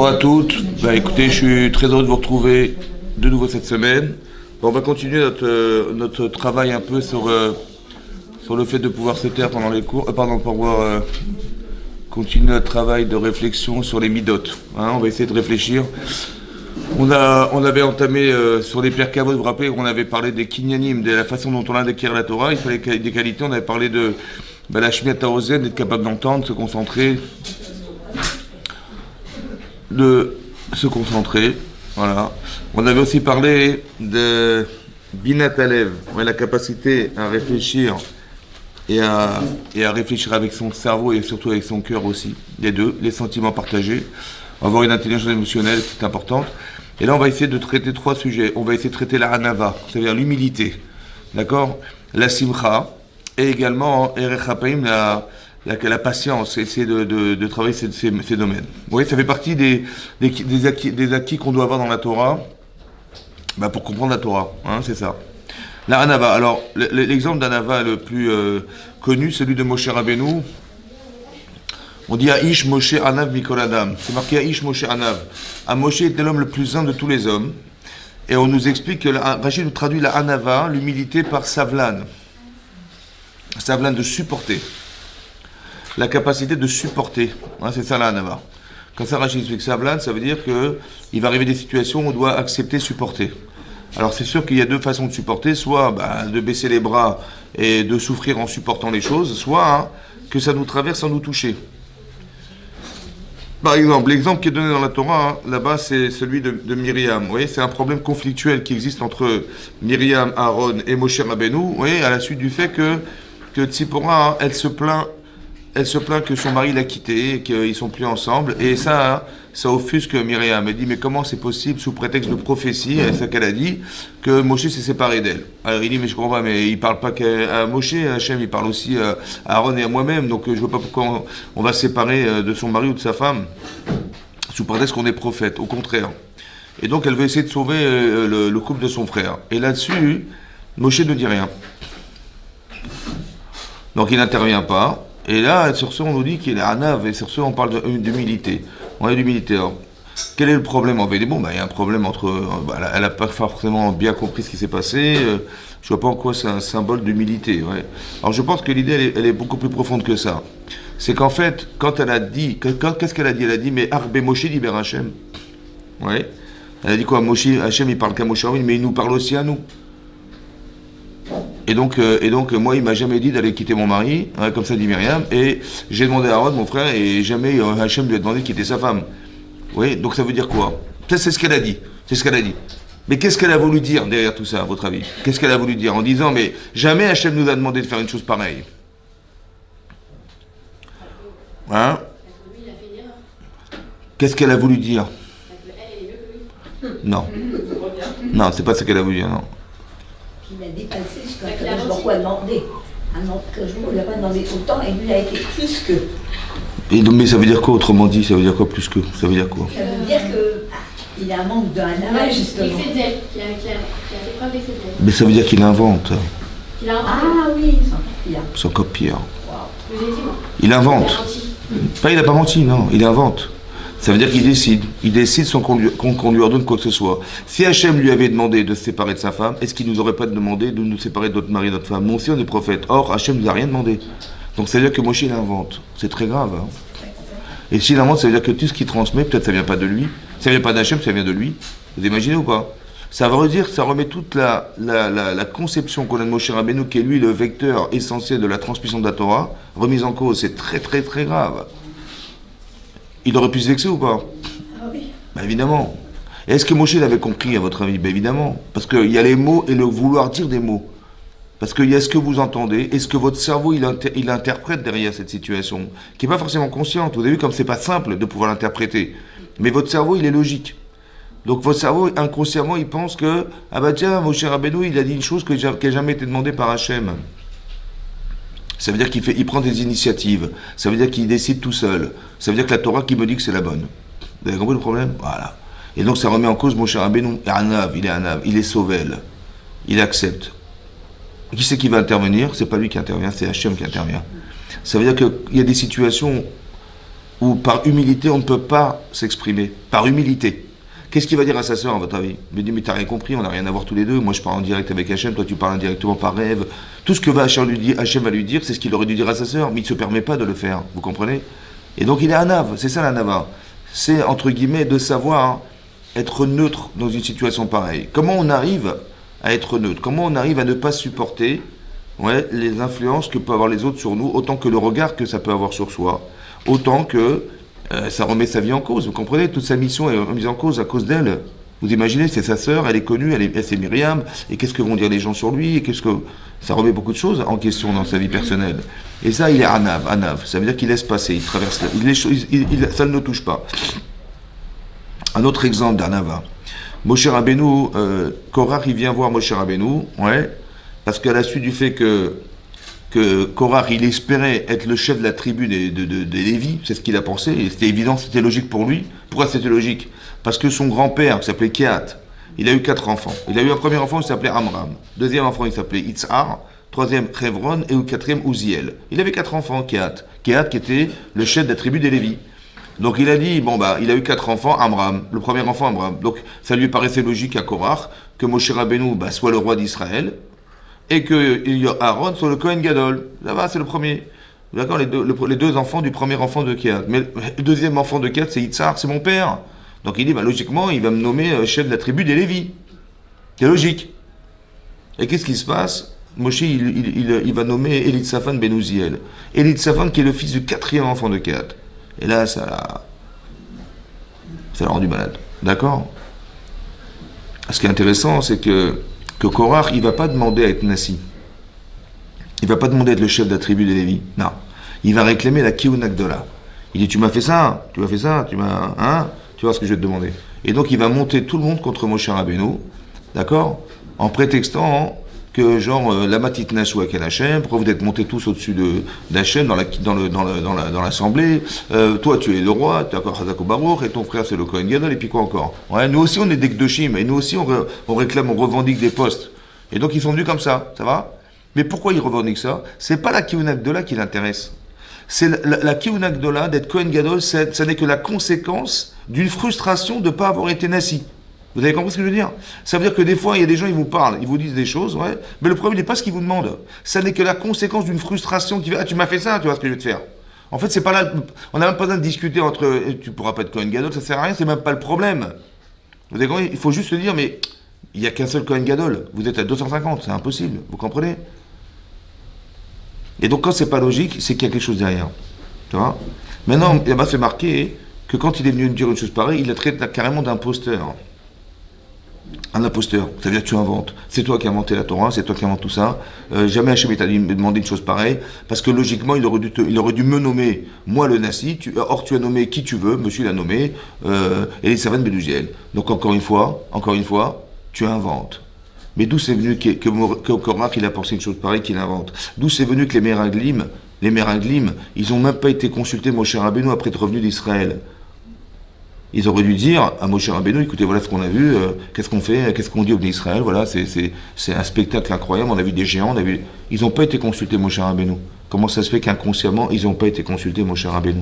Bonjour à toutes. Écoutez, je suis très heureux de vous retrouver de nouveau cette semaine. On va continuer notre travail un peu sur le fait de pouvoir se taire pendant les cours, pour pouvoir continuer notre travail de réflexion sur les midotes. On va essayer de réfléchir. On avait entamé sur les Pirkei Avot, vous vous rappelez, on avait parlé des kinyanim, de la façon dont on a d'acquérir la Torah. Il fallait des qualités. On avait parlé de la shmiat haozen, d'être capable d'entendre, se concentrer. Voilà. On avait aussi parlé de Binat Alev, la capacité à réfléchir et à réfléchir avec son cerveau et surtout avec son cœur aussi, les deux, les sentiments partagés, avoir une intelligence émotionnelle, c'est importante. Et là, on va essayer de traiter trois sujets. On va essayer de traiter la hanava, c'est-à-dire l'humilité, d'accord, la simcha, et également Erech HaPaim, la patience, essayer de travailler ces domaines. Oui, ça fait partie des acquis qu'on doit avoir dans la Torah, pour comprendre la Torah, c'est ça. La Hanava, alors l'exemple d'Hanava le plus connu, celui de Moshe Rabbeinu. On dit Aish Moshe Anav Mikol Adam. C'est marqué Aish Moshe Anav. Moshe était l'homme le plus humble de tous les hommes. Et on nous explique que Rachid nous traduit la Hanava, l'humilité, par Savlan. Savlan, de supporter. La capacité de supporter. C'est ça la Hanava. Quand ça Rachid explique Savlan, ça veut dire qu'il va arriver des situations où on doit accepter, supporter. Alors c'est sûr qu'il y a deux façons de supporter, soit de baisser les bras et de souffrir en supportant les choses, soit que ça nous traverse sans nous toucher. Par exemple, l'exemple qui est donné dans la Torah, là-bas, c'est celui de Myriam. Vous voyez, c'est un problème conflictuel qui existe entre Myriam, Aaron et Moshe Rabbeinu, vous voyez, à la suite du fait que Tzipora, elle se plaint que son mari l'a quittée, qu'ils sont plus ensemble, et ça offusque Myriam. Elle dit, mais comment c'est possible, sous prétexte de prophétie, c'est ça qu'elle a dit, que Moshe s'est séparé d'elle. Alors il dit, mais je comprends pas, mais il parle pas qu'à Moshe, Hachem, il parle aussi à Aaron et à moi-même, donc je vois pas pourquoi on va se séparer de son mari ou de sa femme, sous prétexte qu'on est prophète, au contraire. Et donc elle veut essayer de sauver le couple de son frère. Et là-dessus, Moshe ne dit rien. Donc il n'intervient pas. Et là, sur ce, on nous dit qu'il est Hanav, et sur ce, on parle d'humilité. On est d'humilité. Alors, quel est le problème en vérité? Il y a un problème entre... elle n'a pas forcément bien compris ce qui s'est passé. Je vois pas en quoi c'est un symbole d'humilité. Ouais. Alors, je pense que l'idée, elle est beaucoup plus profonde que ça. C'est qu'en fait, quand elle a dit... Qu'est-ce qu'elle a dit? Elle a dit, mais Arbe Moshe liber Hachem. Ouais. Elle a dit quoi? Moshe, Hachem, il parle qu'à Moshe Rabbeinu, mais il nous parle aussi à nous. Et donc, moi, il m'a jamais dit d'aller quitter mon mari, comme ça dit Myriam, et j'ai demandé à Aaron, mon frère, et jamais Hachem lui a demandé de quitter sa femme. Oui, donc ça veut dire quoi? Ça, c'est ce qu'elle a dit. C'est ce qu'elle a dit. Mais qu'est-ce qu'elle a voulu dire derrière tout ça, à votre avis? Qu'est-ce qu'elle a voulu dire en disant, mais jamais Hachem nous a demandé de faire une chose pareille? Qu'est-ce qu'elle a voulu dire? Non. Non, c'est pas ce qu'elle a voulu dire, non. Il a dépassé ce qu'un jour a demandé. Que je ne lui a pas demandé autant et lui a été plus que. Mais ça veut dire quoi autrement dit? Ça veut dire quoi plus que? Ça veut dire quoi? Ça veut dire qu'il a un manque d'un arrêt justement. Qu'il a fait preuve d'excès d'elle. Mais ça veut dire qu'il invente. Ah oui, c'est encore pire. Je vous ai dit, moi. Il invente. Il n'a pas menti, non, il invente. Ça veut dire qu'il décide. Il décide sans qu'on lui ordonne quoi que ce soit. Si Hachem lui avait demandé de se séparer de sa femme, est-ce qu'il nous aurait pas demandé de nous séparer de notre mari et de notre femme? Nous aussi, on est prophète. Or, Hachem nous a rien demandé. Donc ça veut dire que Moshe, il invente. C'est très grave. Et s'il invente, ça veut dire que tout ce qu'il transmet, peut-être ça vient pas de lui. Ça vient pas d'Hachem, ça vient de lui. Vous imaginez ou pas? Ça veut dire que ça remet toute la conception qu'on a de Moshe Rabbeinu, qui est lui le vecteur essentiel de la transmission de la Torah, remise en cause. C'est très très très grave. Il aurait pu se vexer ou pas? Ah oui. Évidemment. Et est-ce que Moshe l'avait compris, à votre avis? Évidemment. Parce qu'il y a les mots et le vouloir dire des mots. Parce qu'il y a ce que vous entendez et ce que votre cerveau il interprète derrière cette situation, qui n'est pas forcément consciente. Vous avez vu comme c'est pas simple de pouvoir l'interpréter. Mais votre cerveau, il est logique. Donc votre cerveau, inconsciemment, il pense que, tiens, Moshe Rabbeinu, il a dit une chose qui n'a jamais été demandée par Hachem. Ça veut dire il prend des initiatives. Ça veut dire qu'il décide tout seul. Ça veut dire que la Torah qui me dit que c'est la bonne. Vous avez compris le problème? Voilà. Et donc ça remet en cause Moshe Rabbeinu. Il est sauvel. Il accepte. Et qui c'est qui va intervenir? C'est pas lui qui intervient, c'est Hachem qui intervient. Ça veut dire qu'il y a des situations où par humilité on ne peut pas s'exprimer. Par humilité. Qu'est-ce qu'il va dire à sa sœur, à votre avis? Il me dit, mais t'as rien compris, on n'a rien à voir tous les deux. Moi, je parle en direct avec Hachem, toi, tu parles indirectement par rêve. Tout ce que Hachem va lui dire, c'est ce qu'il aurait dû dire à sa sœur, mais il ne se permet pas de le faire. Vous comprenez? Et donc, il est anav. C'est ça, la nava. C'est, entre guillemets, de savoir être neutre dans une situation pareille. Comment on arrive à être neutre? Comment on arrive à ne pas supporter les influences que peuvent avoir les autres sur nous, autant que le regard que ça peut avoir sur soi, autant que ça remet sa vie en cause, vous comprenez? Toute sa mission est remise en cause à cause d'elle. Vous imaginez, c'est sa sœur, elle est connue, c'est Myriam, et qu'est-ce que vont dire les gens sur lui, et qu'est-ce que... Ça remet beaucoup de choses en question dans sa vie personnelle. Et ça, il est anav, ça veut dire qu'il laisse passer, il traverse, ça ne le touche pas. Un autre exemple d'anava. Moshe Rabbeinu, Korach, il vient voir Moshe Rabbeinu, parce qu'à la suite du fait que Korach, il espérait être le chef de la tribu des Lévis, c'est ce qu'il a pensé, et c'était évident, c'était logique pour lui. Pourquoi c'était logique? Parce que son grand-père, qui s'appelait Kehat, il a eu 4 enfants. Il a eu un premier enfant qui s'appelait Amram, deuxième enfant il s'appelait Itzhar, troisième Chevron, et le quatrième Uziel. Il avait 4 enfants, Kehat. Kehat qui était le chef de la tribu des Lévis. Donc il a dit, il a eu 4 enfants, Amram, le premier enfant Amram. Donc ça lui paraissait logique à Korach que Moshe Rabbeinu soit le roi d'Israël, et que Aaron soit le Kohen Gadol. Là-bas, c'est le premier. D'accord, les deux enfants du premier enfant de Kehat. Mais le deuxième enfant de Kehat, c'est Itzhar, c'est mon père. Donc il dit, logiquement, il va me nommer chef de la tribu des Lévis. C'est logique. Et qu'est-ce qui se passe? Moshe, il va nommer Elitsaphan ben Uziel. Elitsaphan qui est le fils du 4e enfant de Kehat. Et là, ça l'a rendu malade. D'accord? Ce qui est intéressant, c'est que Korach, il ne va pas demander à être Nassi. Il ne va pas demander à être le chef de la tribu des Lévis. Non. Il va réclamer la Kehuna Gdola. Il dit, tu m'as fait ça, tu vois ce que je vais te demander. Et donc, il va monter tout le monde contre Moshe Rabbeinu, d'accord? En prétextant que, la matit nashu avec Hachem, pourquoi vous êtes montés tous au-dessus d'Hachem dans l'assemblée, toi, tu es le roi, tu es encore Hazako Baruch, et ton frère, c'est le Kohen Gadol, et puis quoi encore? Nous aussi, on est des Kdoshim, et nous aussi, on réclame, on revendique des postes. Et donc, ils sont venus comme ça va? Mais pourquoi ils revendiquent ça? C'est pas la Kehuna Gdola qui l'intéresse. C'est la Kehuna Gdola d'être Kohen Gadol, ça n'est que la conséquence d'une frustration de ne pas avoir été Nassi. Vous avez compris ce que je veux dire? Ça veut dire que des fois, il y a des gens, ils vous parlent, ils vous disent des choses, mais le problème n'est pas ce qu'ils vous demandent. Ça n'est que la conséquence d'une frustration qui va, tu m'as fait ça, tu vois ce que je vais te faire. En fait, c'est pas là, on n'a même pas besoin de discuter entre, tu pourras pas être Kohen Gadol, ça sert à rien, c'est même pas le problème. Vous avez compris? Il faut juste se dire, mais il n'y a qu'un seul Kohen Gadol, vous êtes à 250, c'est impossible, vous comprenez? Et donc, quand c'est pas logique, c'est qu'il y a quelque chose derrière. Tu vois? Maintenant, là-bas, c'est marqué que quand il est venu me dire une chose pareille, il la traite carrément d'imposteur. Un imposteur, ça veut dire que tu inventes. C'est toi qui as inventé la Torah, c'est toi qui inventes tout ça. Jamais Hachem t'a demandé une chose pareille, parce que logiquement, il aurait dû me nommer, moi le Nassi, or tu as nommé qui tu veux, monsieur l'a nommé, Elitsaphan ben Uziel. Donc encore une fois, tu inventes. Mais d'où c'est venu que Korach, il a pensé une chose pareille qu'il invente? D'où c'est venu que les Meraglim, ils n'ont même pas été consultés Moshe Rabbeinu après être revenus d'Israël? Ils auraient dû dire à Moshe Rabbeinu, écoutez, voilà ce qu'on a vu, qu'est-ce qu'on fait, qu'est-ce qu'on dit au Bnei Israël, voilà, c'est un spectacle incroyable, on a vu des géants, Ils n'ont pas été consultés Moshe Rabbeinu. Comment ça se fait qu'inconsciemment, ils n'ont pas été consultés Moshe Rabbeinu?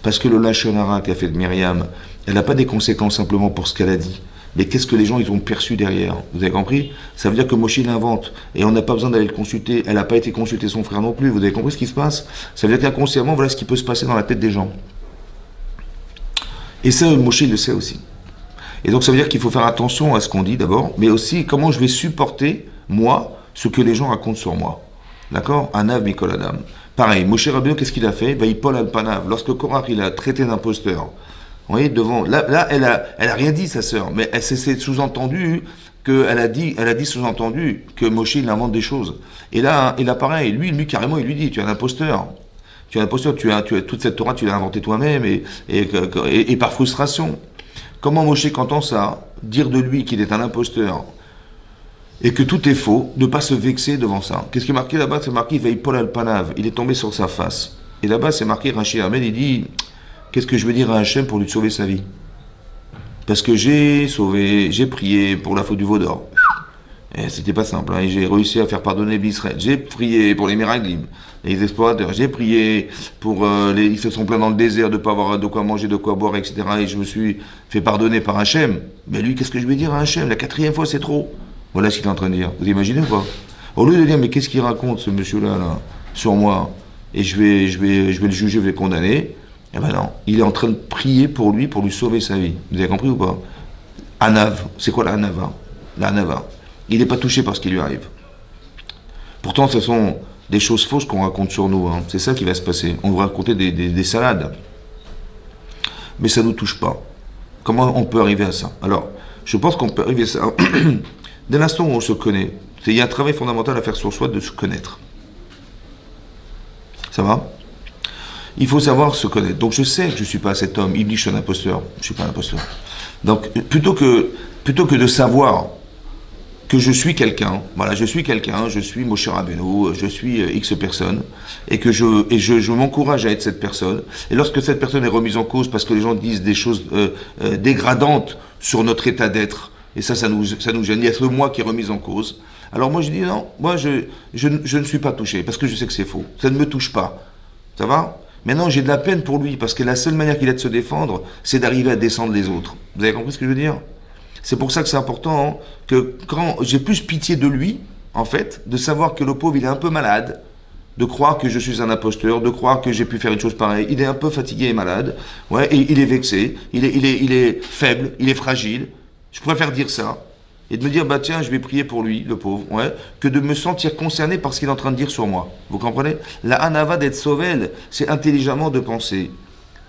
Parce que le Lachon Hara qu'a fait de Myriam, elle n'a pas des conséquences simplement pour ce qu'elle a dit. Mais qu'est-ce que les gens ils ont perçu derrière? Vous avez compris? Ça veut dire que Moshe l'invente, et on n'a pas besoin d'aller le consulter, elle n'a pas été consulter son frère non plus, vous avez compris ce qui se passe? Ça veut dire qu'inconsciemment, voilà ce qui peut se passer dans la tête des gens. Et ça, Moshe le sait aussi. Et donc ça veut dire qu'il faut faire attention à ce qu'on dit d'abord, mais aussi comment je vais supporter, moi, ce que les gens racontent sur moi. D'accord? Anav Mikol Adam. Pareil, Moshe Rabbeinu, qu'est-ce qu'il a fait? Vaïpol al-Panav. Lorsque Korach, il a traité d'imposteur, vous voyez, devant, là elle a rien dit, sa sœur, mais c'est sous-entendu elle a dit sous-entendu que Moshe, il invente des choses. Et là pareil, lui carrément, il lui dit, tu es un imposteur. Tu es un imposteur, tu as toute cette Torah, tu l'as inventée toi-même, et par frustration. Comment Moshe, quand entend ça, dire de lui qu'il est un imposteur, et que tout est faux, ne pas se vexer devant ça? Qu'est-ce qui est marqué là-bas? C'est marqué Vaïpol al-Panav, il est tombé sur sa face. Et là-bas, c'est marqué, Rashi Ahmed, il dit, qu'est-ce que je veux dire à Hachem pour lui sauver sa vie? Parce que j'ai prié pour la faute du veau d'or. Et c'était pas simple, hein, et j'ai réussi à faire pardonner Israël. J'ai prié pour les miraglim, les explorateurs. J'ai prié pour ils se sont plaints dans le désert de pas avoir de quoi manger, de quoi boire, etc. Et je me suis fait pardonner par Hachem. Mais lui, qu'est-ce que je vais dire à Hachem? La 4e fois, c'est trop. Voilà ce qu'il est en train de dire. Vous imaginez ou pas? Au lieu de dire, mais qu'est-ce qu'il raconte, ce monsieur-là, là, sur moi? Et je vais le juger, je vais le condamner. Eh ben non, il est en train de prier pour lui sauver sa vie. Vous avez compris ou pas? Anav, c'est quoi la Anava? La Anava. Il n'est pas touché par ce qui lui arrive. Pourtant, ce sont des choses fausses qu'on raconte sur nous. Hein. C'est ça qui va se passer. On va raconter des salades. Mais ça ne nous touche pas. Comment on peut arriver à ça? Alors, je pense qu'on peut arriver à ça dès l'instant où on se connaît. Il y a un travail fondamental à faire sur soi de se connaître. Ça va? Il faut savoir se connaître. Donc je sais que je ne suis pas cet homme. Il me dit que je suis un imposteur. Je ne suis pas un imposteur. Donc plutôt que de savoir que je suis quelqu'un, voilà, je suis Moshe Rabbeinu, je suis X personne, et que je m'encourage à être cette personne. Et lorsque cette personne est remise en cause parce que les gens disent des choses dégradantes sur notre état d'être, et ça nous gêne, il y a ce moi qui est remis en cause. Alors moi je dis non, moi je ne suis pas touché, parce que je sais que c'est faux. Ça ne me touche pas. Ça va? Maintenant j'ai de la peine pour lui, parce que la seule manière qu'il a de se défendre, c'est d'arriver à descendre les autres. Vous avez compris ce que je veux dire? C'est pour ça que c'est important hein, que quand j'ai plus pitié de lui, en fait, de savoir que le pauvre il est un peu malade, de croire que je suis un imposteur, de croire que j'ai pu faire une chose pareille. Il est un peu fatigué et malade, ouais, et il est vexé, il est faible, il est fragile. Je préfère dire ça et de me dire bah tiens je vais prier pour lui, le pauvre, ouais, que de me sentir concerné par ce qu'il est en train de dire sur moi. Vous comprenez? La anava d'être sauvel, c'est intelligemment de penser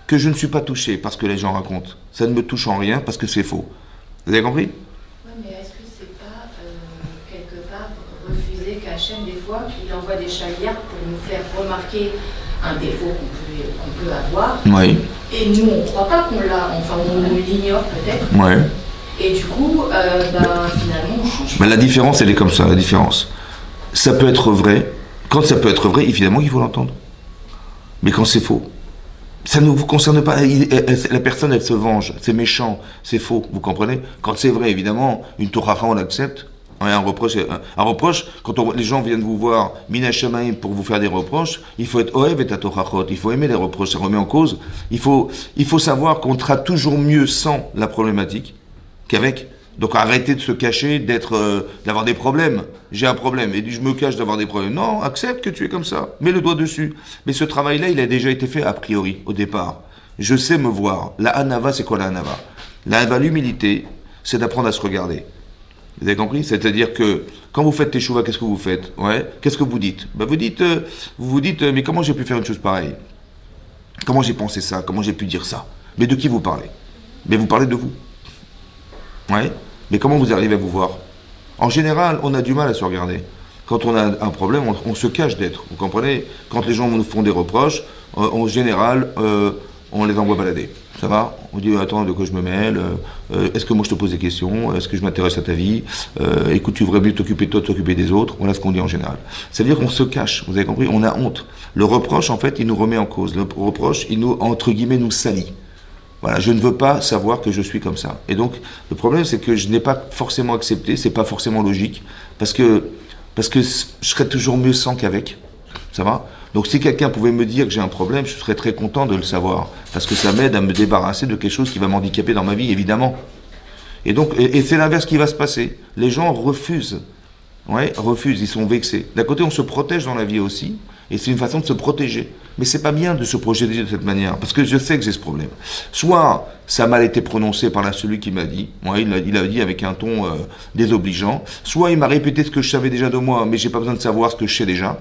que je ne suis pas touché par ce que les gens racontent. Ça ne me touche en rien parce que c'est faux. Vous avez compris? Oui, mais est-ce que c'est pas, quelque part, refuser qu'Hachem, des fois, il envoie des chaliards pour nous faire remarquer un défaut qu'on peut avoir. Oui. Et nous, on ne croit pas qu'on l'a, enfin, on l'ignore peut-être. Ouais. Et du coup, finalement, on change. Mais la différence, elle est comme ça, la différence. Ça peut être vrai. Quand ça peut être vrai, évidemment qu'il faut l'entendre. Mais quand c'est faux, ça ne vous concerne pas. La personne, elle se venge. C'est méchant, c'est faux. Vous comprenez? Quand c'est vrai, évidemment, une toracha, on l'accepte. Un reproche, quand les gens viennent vous voir, mina shamaim, pour vous faire des reproches, il faut être oev et tatorachot. Il faut aimer les reproches. Ça remet en cause. Il faut savoir qu'on sera toujours mieux sans la problématique qu'avec. Donc arrêtez de se cacher, d'avoir des problèmes. J'ai un problème et je me cache d'avoir des problèmes. Non, accepte que tu es comme ça. Mets le doigt dessus. Mais ce travail-là, il a déjà été fait a priori, au départ. Je sais me voir. La anava, c'est quoi la anava? La anava, l'humilité, c'est d'apprendre à se regarder. Vous avez compris? C'est-à-dire que quand vous faites teshuva, qu'est-ce que vous faites? Ouais. Qu'est-ce que vous dites? Ben vous vous dites, mais comment j'ai pu faire une chose pareille? Comment j'ai pensé ça? Comment j'ai pu dire ça? Mais de qui vous parlez? Mais vous parlez de vous. Ouais. Mais comment vous arrivez à vous voir? En général, on a du mal à se regarder. Quand on a un problème, on se cache d'être. Vous comprenez? Quand les gens nous font des reproches, en général, on les envoie balader. Ça va? On dit, attends, de quoi je me mêle? Est-ce que moi je te pose des questions? Est-ce que je m'intéresse à ta vie? Écoute, tu voudrais mieux t'occuper de toi, t'occuper des autres? Voilà ce qu'on dit en général. C'est-à-dire qu'on se cache. Vous avez compris? On a honte. Le reproche, en fait, il nous remet en cause. Le reproche, il nous, entre guillemets, nous salit. Voilà, je ne veux pas savoir que je suis comme ça. Et donc, le problème, c'est que je n'ai pas forcément accepté, c'est pas forcément logique, parce que je serais toujours mieux sans qu'avec. Ça va? Donc, si quelqu'un pouvait me dire que j'ai un problème, je serais très content de le savoir, parce que ça m'aide à me débarrasser de quelque chose qui va m'handicaper dans ma vie, évidemment. Et donc, et c'est l'inverse qui va se passer. Les gens refusent. Ouais, refusent, ils sont vexés. D'un côté, on se protège dans la vie aussi, et c'est une façon de se protéger. Mais c'est pas bien de se protéger de cette manière, parce que je sais que j'ai ce problème. Soit ça a mal été prononcé par celui qui m'a dit, ouais, il a dit avec un ton désobligeant, soit il m'a répété ce que je savais déjà de moi, mais j'ai pas besoin de savoir ce que je sais déjà.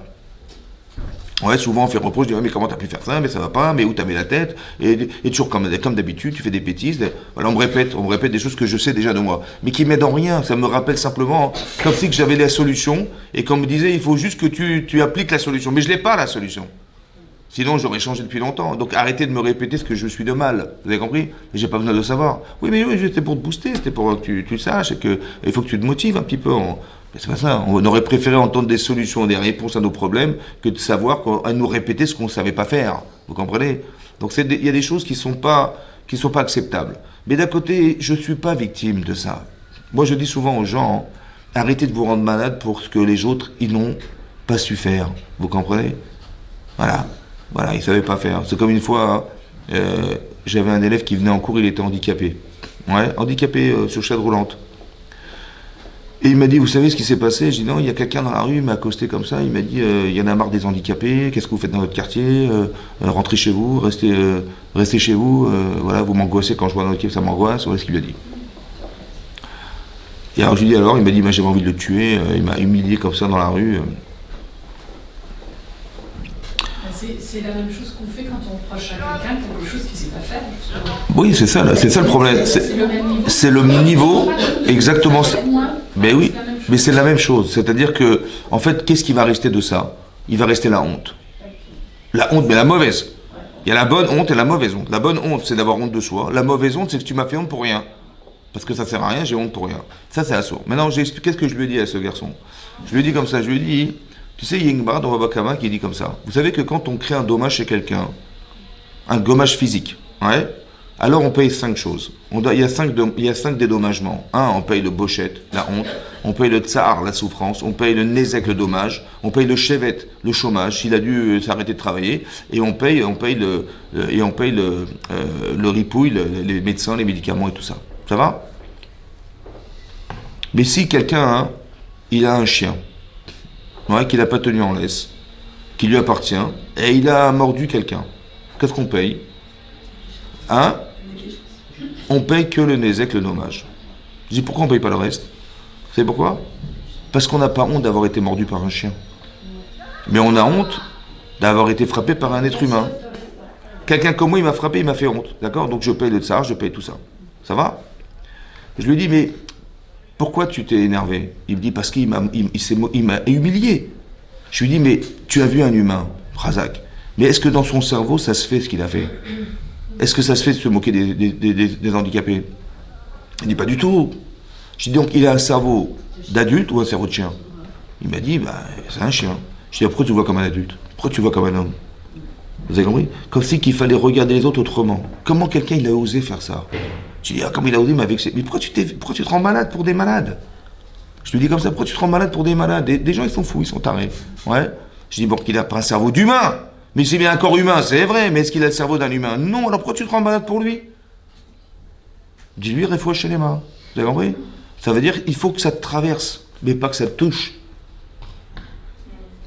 Ouais, souvent on fait reproche, je dis, ouais, mais comment t'as pu faire ça, mais ça va pas, mais où t'as mis la tête, et toujours comme d'habitude, tu fais des bêtises, voilà, on me répète des choses que je sais déjà de moi, mais qui m'aident en rien, ça me rappelle simplement, comme si que j'avais la solution, et qu'on me disait, il faut juste que tu appliques la solution, mais je l'ai pas la solution. Sinon, j'aurais changé depuis longtemps. Donc, arrêtez de me répéter ce que je suis de mal. Vous avez compris? J'ai pas besoin de le savoir. Oui, mais oui, c'était pour te booster, c'était pour que tu saches, et que il faut que tu te motives un petit peu. Mais c'est pas ça. On aurait préféré entendre des solutions, des réponses à nos problèmes, que de savoir à nous répéter ce qu'on ne savait pas faire. Vous comprenez? Donc, il y a des choses qui sont pas acceptables. Mais d'un côté, je suis pas victime de ça. Moi, je dis souvent aux gens, arrêtez de vous rendre malade pour ce que les autres, ils n'ont pas su faire. Vous comprenez? Voilà. Voilà, ils ne savaient pas faire. C'est comme une fois, j'avais un élève qui venait en cours, il était handicapé. Ouais, handicapé sur chaise roulante. Et il m'a dit, vous savez ce qui s'est passé? J'ai dit, non, il y a quelqu'un dans la rue, il m'a accosté comme ça, il m'a dit, il y en a marre des handicapés, qu'est-ce que vous faites dans votre quartier? Rentrez chez vous, restez chez vous, voilà, vous m'angoissez quand je vois dans votre quartier, ça m'angoisse, voilà ce qu'il lui a dit. Et alors je lui ai dit, alors, il m'a dit, j'avais envie de le tuer, il m'a humilié comme ça dans la rue. C'est la même chose qu'on fait quand on reproche à quelqu'un quelque chose qu'il ne sait pas faire, justement. Oui, c'est ça le problème. C'est le niveau, exactement ça. Mais oui, mais c'est la même chose. C'est-à-dire que, en fait, qu'est-ce qui va rester de ça? Il va rester la honte. La honte, mais la mauvaise. Il y a la bonne honte et la mauvaise honte. La bonne honte, c'est d'avoir honte de soi. La mauvaise honte, c'est que tu m'as fait honte pour rien. Parce que ça sert à rien, j'ai honte pour rien. Ça, c'est assaut. Maintenant, qu'est-ce que je lui ai dit à ce garçon? Je lui ai dit comme ça, je lui ai dit, tu sais, il y a une barre dans Babakama qui dit comme ça. Vous savez que quand on crée un dommage chez quelqu'un, un dommage physique, ouais, alors on paye 5 choses. Il y a 5 dédommagements. On paye le bochet, la honte. On paye le tsar, la souffrance. On paye le nezek, le dommage. On paye le chevet, le chômage, s'il a dû s'arrêter de travailler. Et on paye le ripouille, les médecins, les médicaments et tout ça. Ça va? Mais si quelqu'un, il a un chien, ouais, qu'il n'a pas tenu en laisse, qui lui appartient, et il a mordu quelqu'un, qu'est-ce qu'on paye? On paye que le nezek, le dommage. Je dis, pourquoi on ne paye pas le reste? Vous savez pourquoi? Parce qu'on n'a pas honte d'avoir été mordu par un chien. Mais on a honte d'avoir été frappé par un être humain. Quelqu'un comme moi, il m'a frappé, il m'a fait honte. D'accord? Donc je paye le tsar, je paye tout ça. Ça va? Je lui dis, mais pourquoi tu t'es énervé? Il me dit, parce qu'il m'a humilié. Je lui dis, mais tu as vu un humain, Razak, mais est-ce que dans son cerveau, ça se fait ce qu'il a fait? Est-ce que ça se fait de se moquer des handicapés? Il dit, pas du tout. Je dis, donc, il a un cerveau d'adulte ou un cerveau de chien? Il m'a dit, c'est un chien. Je dis, pourquoi tu vois comme un adulte? Pourquoi tu vois comme un homme? Vous avez compris? Comme si qu'il fallait regarder les autres autrement. Comment quelqu'un, il a osé faire ça? Je dis, comme il a osé m'avexer. Mais pourquoi tu te rends malade pour des malades? Je lui dis comme ça, pourquoi tu te rends malade pour des malades? Des gens, ils sont fous, ils sont tarés. Ouais. Je dis, bon, qu'il n'a pas un cerveau d'humain. Mais c'est bien un corps humain, c'est vrai, mais est-ce qu'il a le cerveau d'un humain? Non, alors pourquoi tu te rends malade pour lui? Dis-lui, réfouach chez les mains. Vous avez compris? Ça veut dire qu'il faut que ça te traverse, mais pas que ça te touche.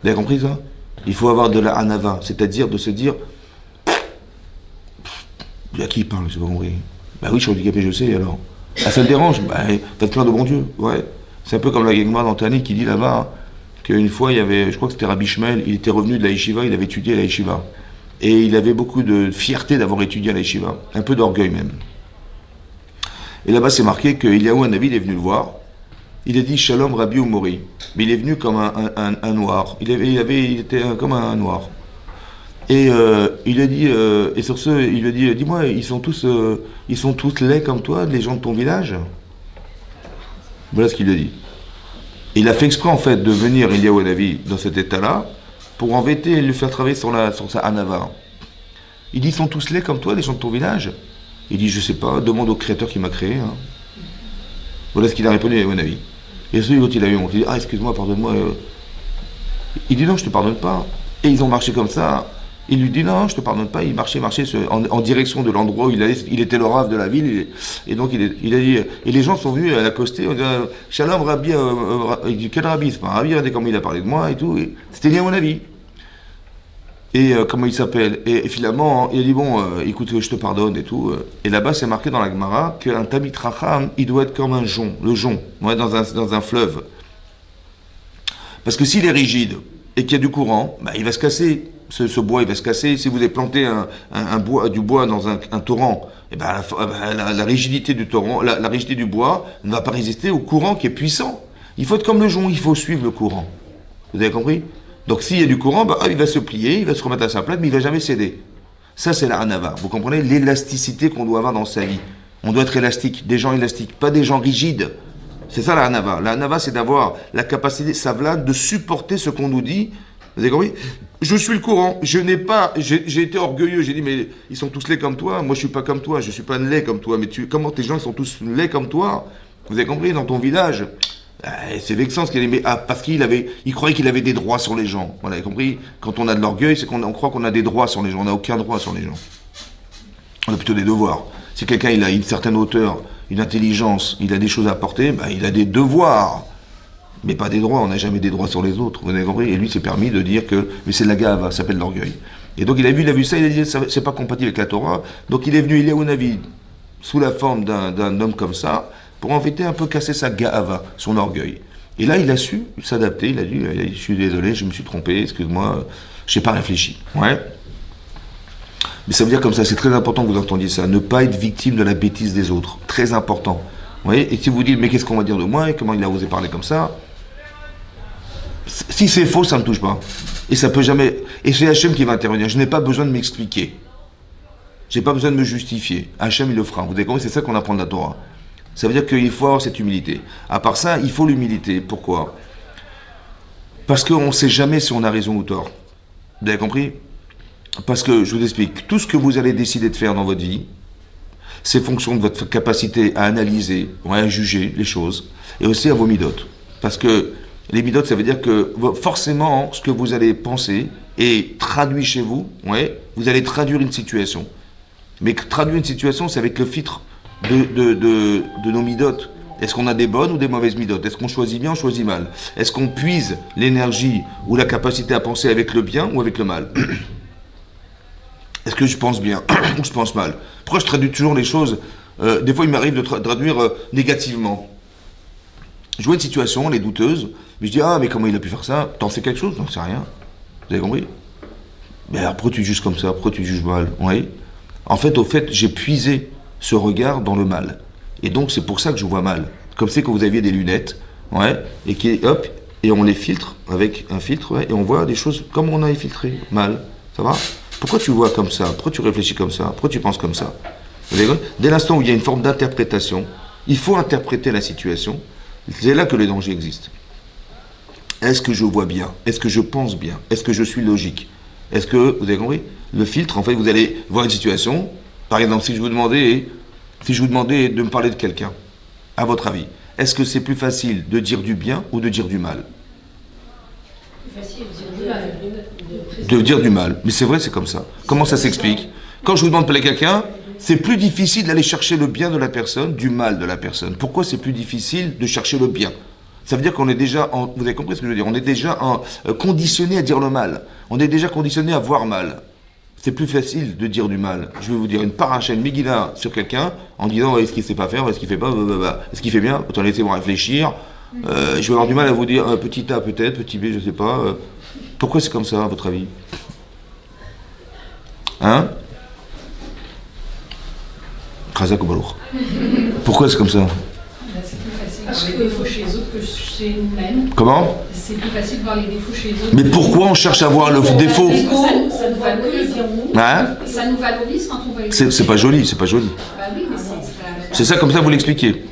Vous avez compris ça? Il faut avoir de la anava, c'est-à-dire de se dire, à qui il parle, j'ai pas compris. Bah oui, je suis handicapé, je sais, alors. Ah, ça te dérange? Faites plein de bon Dieu, ouais. C'est un peu comme la Gemara d'Antani qui dit là-bas, qu'une fois, il y avait, je crois que c'était Rabbi Shmuel, il était revenu de la yeshiva, il avait étudié à la yeshiva. Et il avait beaucoup de fierté d'avoir étudié à la yeshiva, un peu d'orgueil même. Et là-bas, c'est marqué qu'Eliaou Hanavi, il est venu le voir, il a dit Shalom Rabbi Umori, mais il est venu comme un noir, il était comme un noir. Et il a dit, et sur ce, il lui a dit, dis-moi, ils sont tous laids comme toi, les gens de ton village? Voilà ce qu'il lui a dit. Il a fait exprès, en fait, de venir, Eliaou Hanavi, dans cet état-là, pour embêter et le faire travailler sur sa anava. Il dit, ils sont tous laids comme toi, les gens de ton village? Il dit, je sais pas, demande au créateur qui m'a créé. Voilà ce qu'il a répondu, Eliaou Hanavi. Et celui l'autre, il a eu honte. Il dit, excuse-moi, pardonne-moi. Il dit, non, je te pardonne pas. Et ils ont marché comme ça. Il lui dit, non, je te pardonne pas. Il marchait en direction de l'endroit où il était le rave de la ville. Et donc, il a dit, et les gens sont venus à l'accoster. On dit, Shalom, Rabbi, il dit, quel Rabbi? C'est pas un Rabbi, regardez comment il a parlé de moi et tout. C'était lié à mon avis. Et comment il s'appelle? Et finalement, il a dit, bon, écoute, je te pardonne et tout. Et là-bas, c'est marqué dans la Gemara qu'un Tamid Racham, il doit être comme un jonc, le jonc, ouais, dans un fleuve. Parce que s'il est rigide et qu'il y a du courant, il va se casser. Ce bois, il va se casser. Si vous avez planté du bois dans un torrent, et la rigidité du torrent, la rigidité du bois ne va pas résister au courant qui est puissant. Il faut être comme le jonc, il faut suivre le courant. Vous avez compris? Donc s'il y a du courant, il va se plier, il va se remettre à sa place, mais il ne va jamais céder. Ça, c'est la hanava. Vous comprenez l'élasticité qu'on doit avoir dans sa vie. On doit être élastique, des gens élastiques, pas des gens rigides. C'est ça la hanava. La hanava, c'est d'avoir la capacité, savlade, de supporter ce qu'on nous dit. Vous avez compris? Je suis le courant. J'ai été orgueilleux. J'ai dit, mais ils sont tous laids comme toi. Moi, je suis pas comme toi. Je suis pas laid comme toi. Mais comment tes gens, ils sont tous laids comme toi? Vous avez compris? Dans ton village, C'est vexant ce qu'il aimait. Ah, parce il croyait qu'il avait des droits sur les gens. Voilà, vous avez compris? Quand on a de l'orgueil, c'est qu'on croit qu'on a des droits sur les gens. On n'a aucun droit sur les gens. On a plutôt des devoirs. Si quelqu'un il a une certaine hauteur, une intelligence, il a des choses à apporter, ben, il a des devoirs. Mais pas des droits. On n'a jamais des droits sur les autres. Vous avez compris? Et lui s'est permis de dire que, mais c'est de la gave, ça s'appelle l'orgueil. Et donc il a vu ça, il a dit c'est pas compatible avec la Torah. Donc il est venu, il est au Navi, sous la forme d'un homme comme ça, pour en fait un peu casser sa gava, son orgueil. Et là, il a su s'adapter, il a dit, je suis désolé, je me suis trompé, excuse-moi, je n'ai pas réfléchi. Ouais. Mais ça veut dire comme ça, c'est très important que vous entendiez ça, ne pas être victime de la bêtise des autres, très important. Vous voyez? Et si vous dites, mais qu'est-ce qu'on va dire de moi, et comment il a osé parler comme ça, si c'est faux, ça ne me touche pas. Et ça peut jamais... Et c'est Hachem qui va intervenir, je n'ai pas besoin de m'expliquer. Je n'ai pas besoin de me justifier. Hachem, il le fera. Vous avez compris? C'est ça qu'on apprend de la Torah. Ça veut dire qu'il faut avoir cette humilité. À part ça, il faut l'humilité. Pourquoi? Parce qu'on ne sait jamais si on a raison ou tort. Vous avez compris? Parce que, je vous explique, tout ce que vous allez décider de faire dans votre vie, c'est fonction de votre capacité à analyser, à juger les choses, et aussi à vos midotes. Parce que les midotes, ça veut dire que forcément, ce que vous allez penser est traduit chez vous, vous allez traduire une situation. Mais traduire une situation, c'est avec le filtre de nos midotes. Est-ce qu'on a des bonnes ou des mauvaises midotes? Est-ce qu'on choisit bien ou choisit mal? Est-ce qu'on puise l'énergie ou la capacité à penser avec le bien ou avec le mal? Est-ce que je pense bien ou je pense mal? Pourquoi je traduis toujours les choses? Des fois, il m'arrive de traduire négativement. Je vois une situation, elle est douteuse, mais je dis, ah, mais comment il a pu faire ça? T'en sais quelque chose? Non, c'est rien. Vous avez compris? Mais alors, pourquoi tu juges comme ça? Pourquoi tu juges mal? Oui. En fait, j'ai puisé ce regard dans le mal. Et donc, c'est pour ça que je vois mal. Comme c'est que vous aviez des lunettes, et on les filtre avec un filtre, et on voit des choses comme on a filtré, mal. Ça va? Pourquoi tu vois comme ça? Pourquoi tu réfléchis comme ça? Pourquoi tu penses comme ça? Dès l'instant où il y a une forme d'interprétation, il faut interpréter la situation. C'est là que le danger existe. Est-ce que je vois bien? Est-ce que je pense bien? Est-ce que je suis logique? Est-ce que, vous avez compris? Le filtre, en fait, vous allez voir une situation. Par exemple, si je vous demandais de me parler de quelqu'un, à votre avis, est-ce que c'est plus facile de dire du bien ou de dire du mal? Plus facile de dire du mal. De dire du mal. Mais c'est vrai, c'est comme ça. Comment ça s'explique? Quand je vous demande de parler à quelqu'un, c'est plus difficile d'aller chercher le bien de la personne, du mal de la personne. Pourquoi c'est plus difficile de chercher le bien? Ça veut dire qu'on est déjà, vous avez compris ce que je veux dire? On est déjà conditionné à dire le mal. On est déjà conditionné à voir mal. C'est plus facile de dire du mal. Je vais vous dire une paracha, une Megillah sur quelqu'un, en disant est-ce qu'il ne sait pas faire, est-ce qu'il ne fait pas, est-ce qu'il fait bien? Autant laissez-moi réfléchir. Je vais avoir du mal à vous dire petit A peut-être, petit B, je ne sais pas. Pourquoi c'est comme ça, à votre avis? Hein? Khazak ou Balour. Pourquoi c'est comme ça? C'est plus facile de voir les défauts chez les autres que chez nous-mêmes. Comment? C'est plus facile de voir les défauts chez les autres. Mais pourquoi on cherche à voir le défaut? Ça nous valorise. Hein? Ça nous valorise quand on voit les C'est défauts. pas joli, c'est pas joli. Bah oui, mais C'est ça comme ça vous l'expliquez.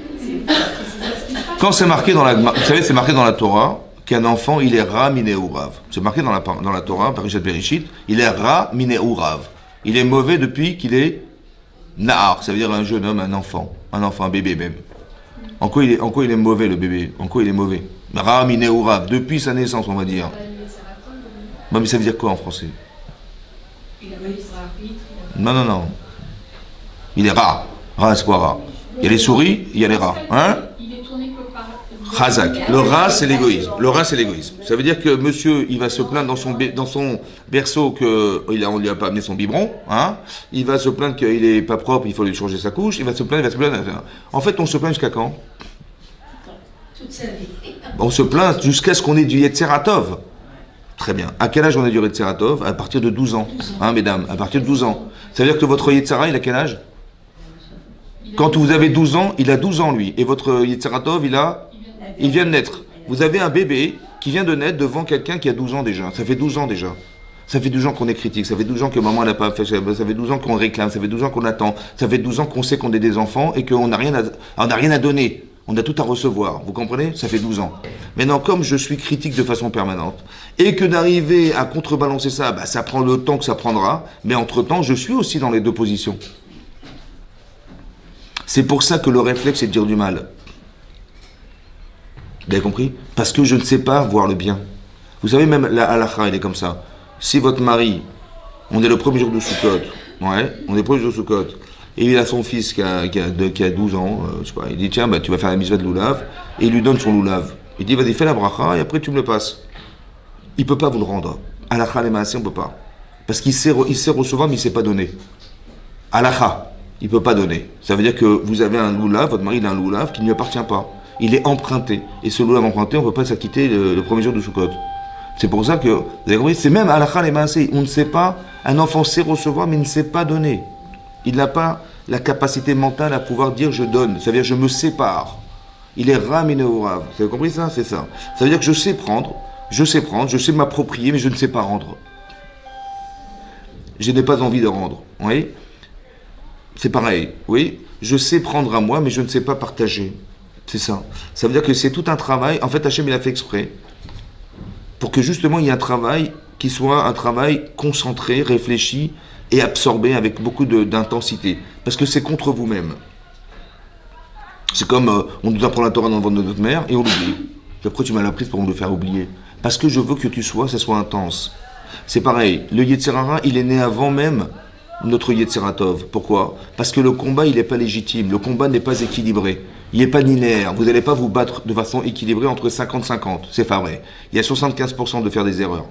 Quand c'est marqué dans la... Vous savez, c'est marqué dans la Torah qu'un enfant, il est ra mineurav. C'est marqué dans la Torah, Parashat Bereshit, il est ra mineurav. Il est mauvais depuis qu'il est nahar, ça veut dire un jeune homme, un enfant, un bébé même. En quoi il est mauvais le bébé? En quoi il est mauvais? Ra mineurav, depuis sa naissance on va dire. Bon, mais ça veut dire quoi en français? Non. Il est ra. Ra, c'est quoi ra? Il y a les souris, il y a les rats. Hein? il est tourné que par... Khazak. Le rat, c'est l'égoïsme. Le rat, c'est l'égoïsme. Ça veut dire que monsieur, il va se plaindre dans son berceau qu'on ne lui a pas amené son biberon. Hein? Il va se plaindre qu'il n'est pas propre, il faut lui changer sa couche. Il va se plaindre. En fait, on se plaint jusqu'à quand? Toute sa vie. On se plaint jusqu'à ce qu'on ait du Yetzeratov. Très bien. À quel âge on a du Yetzeratov? À partir de 12 ans. Hein, mesdames? À partir de 12 ans. Ça veut dire que votre Yetzera, il a quel âge? Quand vous avez 12 ans, il a 12 ans lui. Et votre Yetzeratov, il vient de naître. Vous avez un bébé qui vient de naître devant quelqu'un qui a 12 ans déjà. Ça fait 12 ans déjà. Ça fait 12 ans qu'on est critique. Ça fait 12 ans que maman n'a pas fait. Ça fait 12 ans qu'on réclame. Ça fait 12 ans qu'on attend. Ça fait 12 ans qu'on sait qu'on est des enfants et qu'on n'a rien à donner. On a tout à recevoir. Vous comprenez? Ça fait 12 ans. Maintenant, comme je suis critique de façon permanente et que d'arriver à contrebalancer ça, ça prend le temps que ça prendra. Mais entre-temps, je suis aussi dans les deux positions. C'est pour ça que le réflexe, c'est de dire du mal. Vous avez compris? Parce que je ne sais pas voir le bien. Vous savez, même la halakha, elle est comme ça. Si votre mari, on est le premier jour de Sukkot, ouais, on est le premier jour de Sukkot, et il a son fils qui a 12 ans, je sais pas, il dit tiens, bah, tu vas faire la mitzvah de loulav, et il lui donne son loulav. Il dit vas-y, fais la bracha, et après tu me le passes. Il ne peut pas vous le rendre. Halakha les maaseh, on ne peut pas. Parce qu'il sait recevoir, mais il ne sait pas donner. Halakha, il ne peut pas donner. Ça veut dire que vous avez un loulav, votre mari il a un loulav qui ne lui appartient pas. Il est emprunté. Et ce loulav emprunté, on ne peut pas s'acquitter le premier jour de Sukkot. C'est pour ça que, vous avez compris, c'est même halakha les maaseh. On ne sait pas, un enfant sait recevoir, mais il ne sait pas donner. Il n'a pas la capacité mentale à pouvoir dire je donne. Ça veut dire je me sépare. Il est raminé au rav. Vous avez compris ça? C'est ça. Ça veut dire que je sais prendre, je sais m'approprier, mais je ne sais pas rendre. Je n'ai pas envie de rendre. Oui? C'est pareil. Oui? Je sais prendre à moi, mais je ne sais pas partager. C'est ça. Ça veut dire que c'est tout un travail. En fait, Hachem, il a fait exprès. Pour que justement, il y ait un travail qui soit un travail concentré, réfléchi et absorbé avec beaucoup d'intensité. Parce que c'est contre vous-même. C'est comme on nous apprend la Torah dans le ventre de notre mère et on l'oublie. Après, tu m'as appris pour me le faire oublier. Parce que je veux que ça soit intense. C'est pareil. Le Yetzer Hara, il est né avant même notre Yetzeratov. Pourquoi? Parce que le combat, il n'est pas légitime. Le combat n'est pas équilibré. Il n'est pas linéaire. Vous n'allez pas vous battre de façon équilibrée entre 50-50. C'est pas vrai. Il y a 75% de faire des erreurs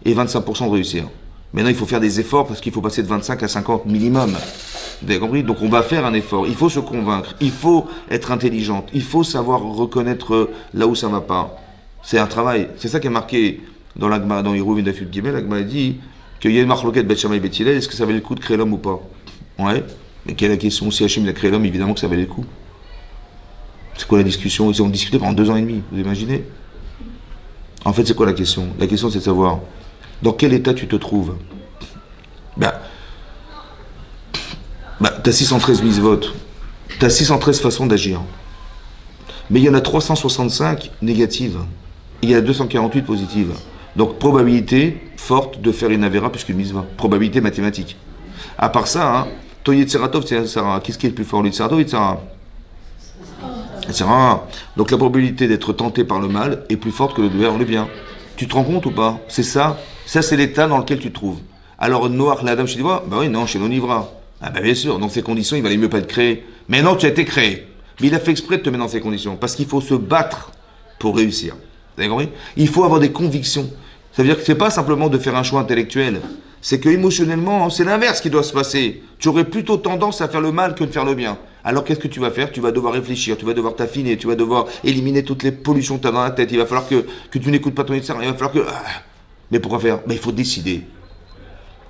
et 25% de réussir. Maintenant, il faut faire des efforts parce qu'il faut passer de 25 à 50 minimum. Vous avez compris? Donc, on va faire un effort. Il faut se convaincre. Il faut être intelligente. Il faut savoir reconnaître là où ça ne va pas. C'est un travail. C'est ça qui est marqué dans l'Agma, dans Hérouvin d'Afud Gimel. L'Agma dit qu'il y a une marloquette Bet Shammai Bet Hillel. Est-ce que ça valait le coup de créer l'homme ou pas? Ouais. Mais quelle est la question? Si Hachem a créé l'homme, évidemment que ça valait le coup. C'est quoi la discussion? Ils ont discuté pendant 2 ans et demi. Vous imaginez? En fait, c'est quoi la question? La question, c'est de savoir dans quel état tu te trouves. T'as 613 mitzvot. T'as 613 façons d'agir. Mais il y en a 365 négatives. Il y en a 248 positives. Donc, probabilité forte de faire une avéra plus qu'une mitzvah. Probabilité mathématique. À part ça, hein, ton Yetzeratov, c'est Sarah. Qu'est-ce qui est le plus fort? Le Yetzeratov, Yetzerara. Donc, la probabilité d'être tenté par le mal est plus forte que de faire le bien. Tu te rends compte ou pas? C'est ça. Ça, c'est l'état dans lequel tu te trouves. Alors, Noach, la dame, je dis, bah oui, non, chez l'onivra. Ah ben bien sûr, dans ces conditions, il valait mieux pas être créé. Mais non, tu as été créé. Mais il a fait exprès de te mettre dans ces conditions. Parce qu'il faut se battre pour réussir. Vous avez compris? Il faut avoir des convictions. Ça veut dire que c'est pas simplement de faire un choix intellectuel. C'est que émotionnellement, c'est l'inverse qui doit se passer. Tu aurais plutôt tendance à faire le mal que de faire le bien. Alors qu'est-ce que tu vas faire? Tu vas devoir réfléchir, tu vas devoir t'affiner, tu vas devoir éliminer toutes les pollutions que tu as dans la tête. Il va falloir que tu n'écoutes pas ton état. Il va falloir que... Mais pourquoi faire? Il faut décider.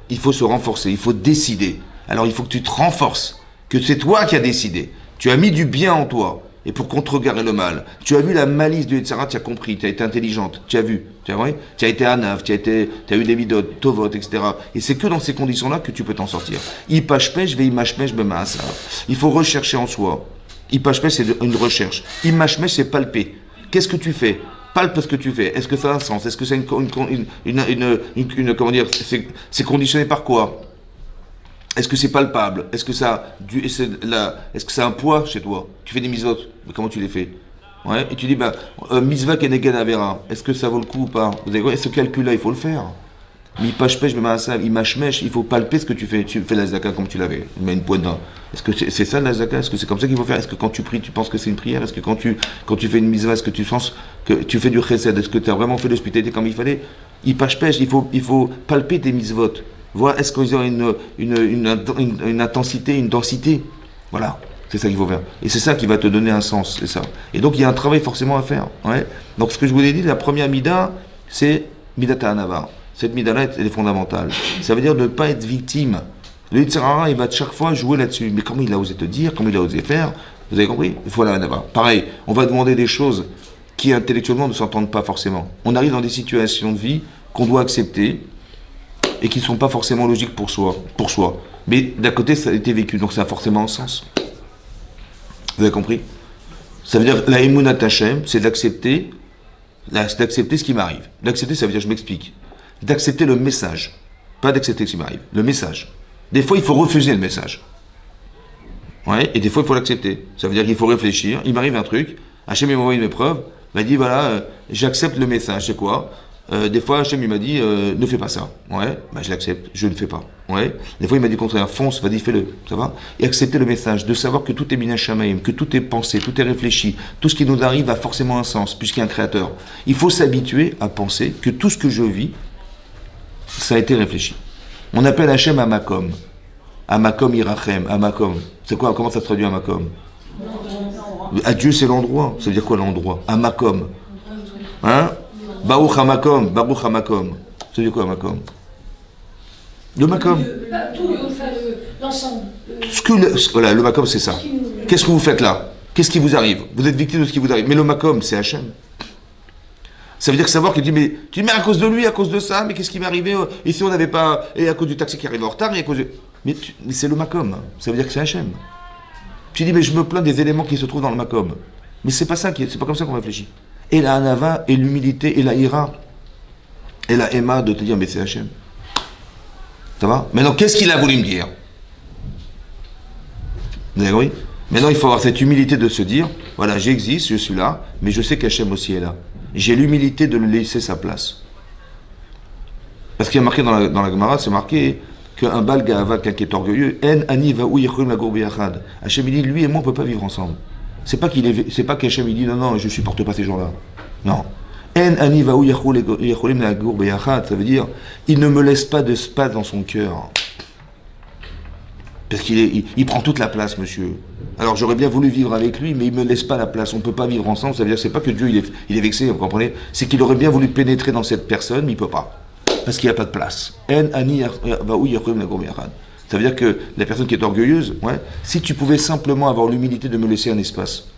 Il faut se renforcer, il faut décider. Alors il faut que tu te renforces, que c'est toi qui as décidé. Tu as mis du bien en toi, et pour contrecarrer le mal. Tu as vu la malice du Yetzirah, tu as compris, tu as été intelligente, tu as vu, tu as été anav, tu as eu des midotes, tovot, etc. Et c'est que dans ces conditions-là que tu peux t'en sortir. Ipashpech, veimashmech, bemaasa. Il faut rechercher en soi. Ipashpech, c'est une recherche. Imashmech, c'est palper. Qu'est-ce que tu fais? Palpe ce que tu fais. Est-ce que ça a un sens? Est-ce que c'est comment dire, c'est conditionné par quoi? Est-ce que c'est palpable? Est-ce que ça a un poids chez toi? Tu fais des mitzvot, mais comment tu les fais? Ouais, et tu dis, mitzvah keneged avera. Est-ce que ça vaut le coup ou pas? Vous avez quoi? Et ce calcul-là, il faut le faire. Mais il faut palper ce que tu fais. Tu fais la zaka comme tu l'avais. Il met une pointe dans. Est-ce que c'est ça la zaka? Est-ce que c'est comme ça qu'il faut faire? Est-ce que quand tu pries, tu penses que c'est une prière? Est-ce que quand tu fais une mitzvah, est-ce que tu penses que tu fais du chesed? Est-ce que tu as vraiment fait l'hospitalité comme il fallait? Il faut palper tes mitzvot. Voir est-ce qu'ils ont une intensité, une densité. Voilà, c'est ça qu'il faut faire. Et c'est ça qui va te donner un sens, c'est ça. Et donc il y a un travail forcément à faire. Ouais. Donc ce que je vous ai dit, la première mida, c'est midat ha'anava. Cette mida-là, elle est fondamentale. Ça veut dire de ne pas être victime. Le Yetzer Hara, il va chaque fois jouer là-dessus. Mais comment il a osé te dire, comment il a osé faire? Vous avez compris? Il faut la ha'anava. Pareil, on va demander des choses qui intellectuellement ne s'entendent pas forcément. On arrive dans des situations de vie qu'on doit accepter et qui ne sont pas forcément logiques pour soi. Mais d'un côté, ça a été vécu, donc ça a forcément un sens. Vous avez compris? Ça veut dire, la Emunat Hashem, c'est d'accepter ce qui m'arrive. D'accepter, ça veut dire, je m'explique, d'accepter le message, pas d'accepter ce qui m'arrive, le message. Des fois, il faut refuser le message. Ouais, et des fois, il faut l'accepter. Ça veut dire qu'il faut réfléchir, il m'arrive un truc, Hashem m'envoie une épreuve, Il m'a dit, voilà, j'accepte le message. C'est quoi? Des fois, Hachem, il m'a dit, ne fais pas ça. Ouais, bah, je l'accepte, je ne fais pas. Ouais. Des fois, il m'a dit le contraire, fonce, vas-y, fais-le. Ça va? Et accepter le message, de savoir que tout est Mina Shamaim, que tout est pensé, tout est réfléchi. Tout ce qui nous arrive a forcément un sens, puisqu'il y a un créateur. Il faut s'habituer à penser que tout ce que je vis, ça a été réfléchi. On appelle Hachem Amakom. Amakom Irachem, Amakom. C'est quoi? Comment ça se traduit Amakom? Adieu, c'est l'endroit. Ça veut dire quoi l'endroit? Amakom. Hein? Baruch Hamakom, Baruch Hamakom. Ça veut dire quoi Hamakom? Le Makom. L'ensemble. Voilà, le Makom, c'est ça. Qu'est-ce que vous faites là? Qu'est-ce qui vous arrive? Vous êtes victime de ce qui vous arrive. Mais le Makom, c'est Hachem. Ça veut dire que savoir que tu dis, mais à cause de lui, à cause de ça, mais qu'est-ce qui m'est arrivé? Ici, on n'avait pas. Et à cause du taxi qui arrive en retard, et à cause de. Mais c'est le Makom. Ça veut dire que c'est Hachem. Tu dis, mais je me plains des éléments qui se trouvent dans le Makom. Mais c'est pas ça, c'est pas comme ça qu'on réfléchit. Et la Hanava, et l'humilité, et la Ira, et la Emma de te dire, mais c'est Hachem. Ça va? Maintenant, qu'est-ce qu'il a voulu me dire? Vous avez compris? Maintenant, il faut avoir cette humilité de se dire, voilà, j'existe, je suis là, mais je sais qu'Hachem aussi est là. J'ai l'humilité de lui laisser sa place. Parce qu'il y a marqué dans la Gemara, c'est marqué qu'un Baal Ga'ava, quelqu'un qui est orgueilleux, En ani va'ou yichrim la gourbi achad. Hachem, il dit, lui et moi, on ne peut pas vivre ensemble. C'est pas qu'Hachem, il dit, non, je ne supporte pas ces gens-là. Non. En ani va'ou yichrim la gourbi achad, ça veut dire, il ne me laisse pas d'espace dans son cœur. Parce qu'il prend toute la place, monsieur. Alors j'aurais bien voulu vivre avec lui, mais il ne me laisse pas la place. On ne peut pas vivre ensemble. Ça veut dire que c'est pas que Dieu il est vexé, vous comprenez? C'est qu'il aurait bien voulu pénétrer dans cette personne, mais il ne peut pas. Parce qu'il n'y a pas de place. En ani va'ou yichrim la gourbi achad. Ça veut dire que la personne qui est orgueilleuse, ouais, si tu pouvais simplement avoir l'humilité de me laisser un espace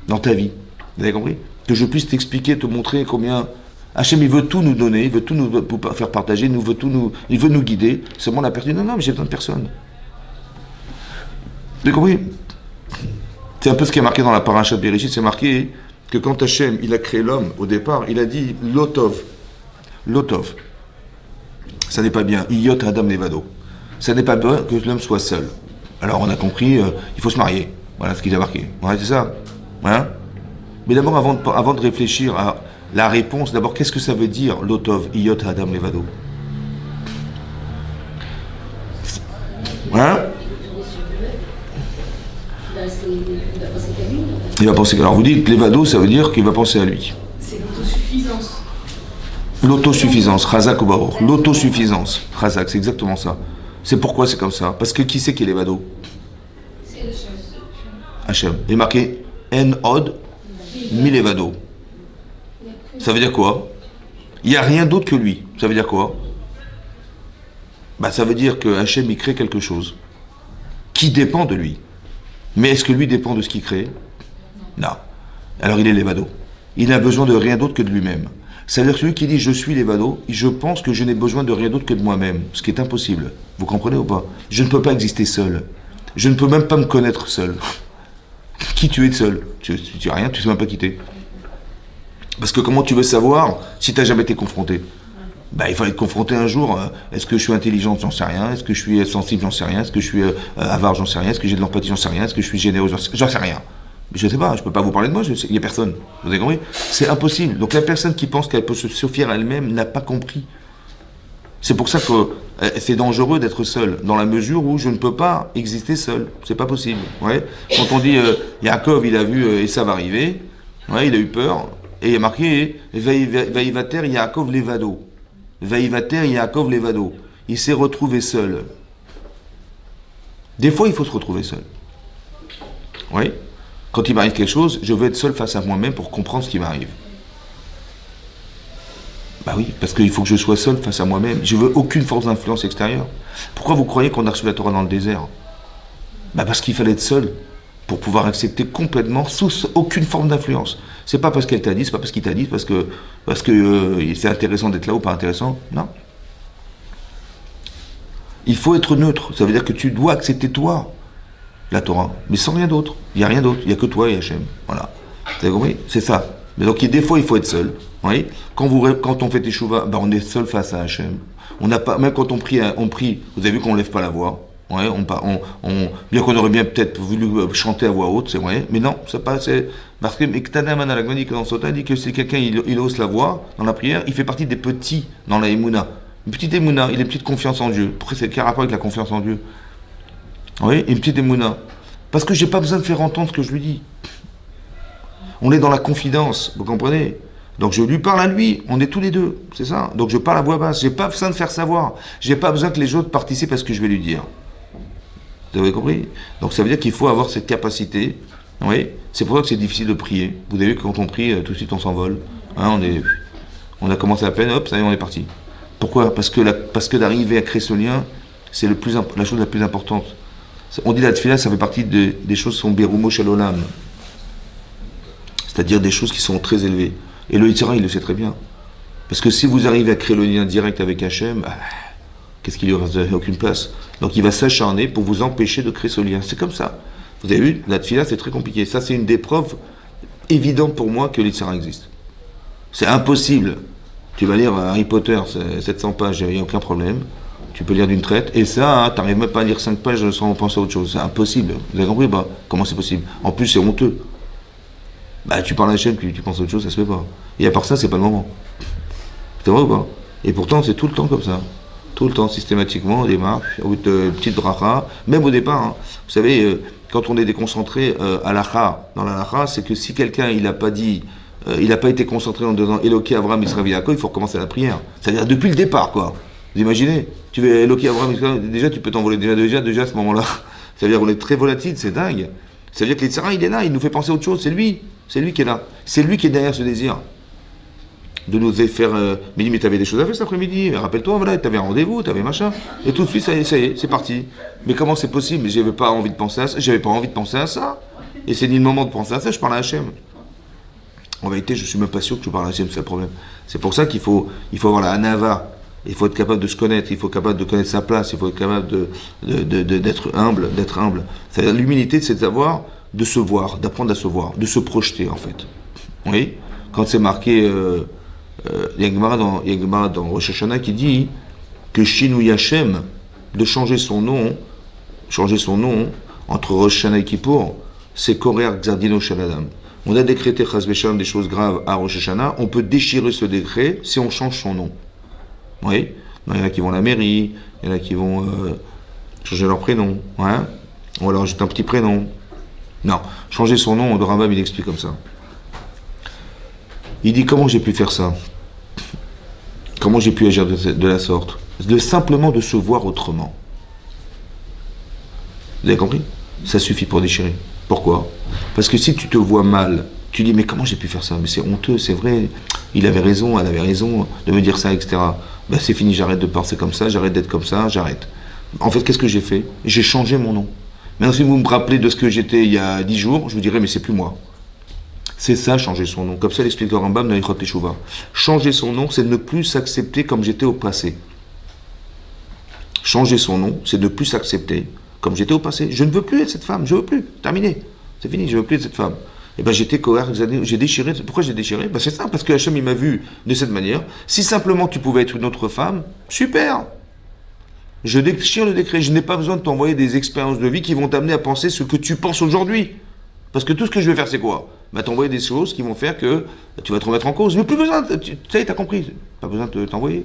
dans ta vie, vous avez compris? Que je puisse t'expliquer, te montrer combien Hachem, il veut tout nous donner, il veut tout nous faire partager, il veut nous guider. Seulement la personne dit, non, mais j'ai besoin de personne. Vous avez compris? C'est un peu ce qui est marqué dans la paracha de Bereshit, c'est marqué que quand Hachem, il a créé l'homme, au départ, il a dit, Lotov. Lotov. Ça n'est pas bien. Iyot Adam Levado. Ça n'est pas bien que l'homme soit seul. Alors on a compris, il faut se marier. Voilà ce qu'il a marqué. Ouais, c'est ça. Hein? Mais d'abord, avant de réfléchir à la réponse, d'abord, qu'est-ce que ça veut dire, Lotov, Iyot Adam Levado? Hein? Il va penser. Alors vous dites, Levado, ça veut dire qu'il va penser à lui. C'est l'autosuffisance. L'autosuffisance, Chazak ou Baruch. L'autosuffisance, Chazak, c'est exactement ça. C'est pourquoi c'est comme ça. Parce que qui c'est qui est Levado? C'est le chef. Hachem. Il est marqué En Od Mi Levado. Ça veut dire quoi? Il n'y a rien d'autre que lui. Ça veut dire quoi? Bah, ça veut dire que Hachem, il crée quelque chose qui dépend de lui. Mais est-ce que lui dépend de ce qu'il crée? Non. Alors il est Levado. Il n'a besoin de rien d'autre que de lui-même. C'est-à-dire que celui qui dit je suis Levado, je pense que je n'ai besoin de rien d'autre que de moi-même, ce qui est impossible. Vous comprenez ou pas? Je ne peux pas exister seul. Je ne peux même pas me connaître seul. Qui tu es seul? Tu n'as rien, tu ne sais même pas qui t'es. Parce que comment tu veux savoir si tu n'as jamais été confronté? Bah, il fallait être confronté un jour. Est-ce que je suis intelligent? J'en sais rien. Est-ce que je suis sensible? J'en sais rien. Est-ce que je suis avare? J'en sais rien. Est-ce que j'ai de l'empathie? J'en sais rien. Est-ce que je suis généreux? J'en sais rien. Je ne sais pas, je ne peux pas vous parler de moi, il n'y a personne. Vous avez compris? C'est impossible. Donc la personne qui pense qu'elle peut se suffire à elle-même n'a pas compris. C'est pour ça que c'est dangereux d'être seul, dans la mesure où je ne peux pas exister seul. C'est pas possible. Ouais. Quand on dit Yaakov, il a vu Esav arriver, ouais, il a eu peur, et il y a marqué Vaïvater Yaakov Levado. Vaïvater Yaakov Levado. Il s'est retrouvé seul. Des fois, il faut se retrouver seul. Oui. Quand il m'arrive quelque chose, je veux être seul face à moi-même pour comprendre ce qui m'arrive. Bah oui, parce qu'il faut que je sois seul face à moi-même. Je veux aucune force d'influence extérieure. Pourquoi vous croyez qu'on a reçu la Torah dans le désert? Bah parce qu'il fallait être seul pour pouvoir accepter complètement sous aucune forme d'influence. C'est pas parce qu'elle t'a dit, c'est pas parce qu'il t'a dit, parce que c'est intéressant d'être là ou pas intéressant. Non. Il faut être neutre. Ça veut dire que tu dois accepter toi la Torah, mais sans rien d'autre. Il n'y a rien d'autre. Il n'y a que toi et Hachem. Voilà. Vous avez compris? C'est ça. Mais donc, des fois, il faut être seul. Oui. Quand on fait teshuva, ben, on est seul face à Hachem. On n'a pas, même quand on prie, vous avez vu qu'on ne lève pas la voix. Ouais, bien qu'on aurait bien peut-être voulu chanter à voix haute, c'est vrai, mais non, c'est pas, c'est, parce que Iktana Manalagmani, que dans Sota, dit que si quelqu'un, il hausse la voix dans la prière, il fait partie des petits dans la Emouna. Une petite Emouna, il a une petite confiance en Dieu. Pourquoi c'est quel rapport avec la confiance en Dieu? Oui, une petite Emouna. Parce que j'ai pas besoin de faire entendre ce que je lui dis. On est dans la confidence, vous comprenez? Donc je lui parle à lui, on est tous les deux, c'est ça. Donc je parle à voix basse, j'ai pas besoin de faire savoir. J'ai pas besoin que les autres participent à ce que je vais lui dire. Vous avez compris? Donc ça veut dire qu'il faut avoir cette capacité. Oui, c'est pour ça que c'est difficile de prier. Vous avez vu que quand on prie, tout de suite on s'envole. Hein, on a commencé à peine, hop, ça y est, on est parti. Pourquoi? Parce que d'arriver à créer ce lien, c'est la chose la plus importante. On dit la tefila, ça fait partie des choses qui sont berumo shalolam. C'est-à-dire des choses qui sont très élevées. Et le Yitzhara, il le sait très bien. Parce que si vous arrivez à créer le lien direct avec Hachem, qu'est-ce qu'il y aura? Vous n'avez aucune place. Donc il va s'acharner pour vous empêcher de créer ce lien. C'est comme ça. Vous avez vu, la tefila, c'est très compliqué. Ça, c'est une des preuves évidentes pour moi que le Yitzhara existe. C'est impossible. Tu vas lire Harry Potter, 700 pages, il n'y a aucun problème. Tu peux lire d'une traite. Et ça, tu n'arrives même pas à lire 5 pages sans penser à autre chose. C'est impossible. Vous avez compris? Comment c'est possible? En plus, c'est honteux. Tu parles à Hachem, tu penses à autre chose, ça se fait pas. Et à part ça, c'est pas le moment. C'est vrai ou pas? Et pourtant, c'est tout le temps comme ça. Tout le temps, systématiquement, on démarre, petite bracha, même au départ. Hein. Vous savez, quand on est déconcentré à l'akha, dans la lacha, c'est que si quelqu'un, il n'a pas dit, il n'a pas été concentré en disant Eloké Avram Israël Yaakov, il faut recommencer la prière. C'est-à-dire depuis le départ, quoi. Vous imaginez? Tu veux Eloké Avram Israël, déjà tu peux t'envoler déjà à ce moment-là. C'est-à-dire qu'on est très volatile, c'est dingue. C'est-à-dire que l'Yitzhara, il est là, il nous fait penser à autre chose, c'est lui qui est là. C'est lui qui est derrière ce désir. De nous faire. Mais t'avais des choses à faire cet après-midi, rappelle-toi, voilà, t'avais un rendez-vous, t'avais machin. Et tout de suite, ça y est, c'est parti. Mais comment c'est possible? Mais j'avais pas envie de penser à ça, Et c'est ni le moment de penser à ça, je parle à Hachem. En vérité, je suis même pas sûr que je parle à Hachem, c'est le problème. C'est pour ça qu'il faut avoir la hanava. Il faut être capable de se connaître, il faut être capable de connaître sa place, il faut être capable d'être humble, C'est-à-dire l'humilité, c'est de savoir, de se voir, d'apprendre à se voir, de se projeter en fait. Oui. Quand c'est marqué, il y a une Gemara dans Rosh Hashanah qui dit que Shinui Hashem, de changer son nom entre Rosh Hashanah et Kippour, c'est Korer Gzardino Shaladam. On a décrété Chas v'Shalom des choses graves à Rosh Hashanah, on peut déchirer ce décret si on change son nom. Oui, il y en a qui vont à la mairie, il y en a qui vont changer leur prénom, hein, ou alors ajouter un petit prénom. Non, changer son nom, le Rambam il explique comme ça. Il dit comment j'ai pu faire ça? Comment j'ai pu agir de la sorte? Simplement de se voir autrement. Vous avez compris? Ça suffit pour déchirer. Pourquoi? Parce que si tu te vois mal, tu dis mais comment j'ai pu faire ça? Mais c'est honteux, c'est vrai. Il avait raison, elle avait raison de me dire ça, etc. C'est fini, j'arrête de penser comme ça, j'arrête d'être comme ça, j'arrête. En fait, qu'est-ce que j'ai fait? J'ai changé mon nom. Maintenant, si vous me rappelez de ce que j'étais il y a 10 jours, je vous dirais, mais c'est plus moi. C'est ça, changer son nom. Comme ça, l'explique le Rambam dans Ilchot Teshuvah. Changer son nom, c'est ne plus s'accepter comme j'étais au passé. Changer son nom, c'est ne plus s'accepter comme j'étais au passé. Je ne veux plus être cette femme, je ne veux plus. Terminé. C'est fini, je ne veux plus être cette femme. J'étais cohérent, j'ai déchiré. Pourquoi j'ai déchiré? C'est ça, parce que Hachem il m'a vu de cette manière. Si simplement tu pouvais être une autre femme, super. Je déchire le décret. Je n'ai pas besoin de t'envoyer des expériences de vie qui vont t'amener à penser ce que tu penses aujourd'hui. Parce que tout ce que je vais faire, c'est quoi? T'envoyer des choses qui vont faire que tu vas te remettre en cause. Mais plus besoin, ça y est, t'as compris. Pas besoin de t'envoyer.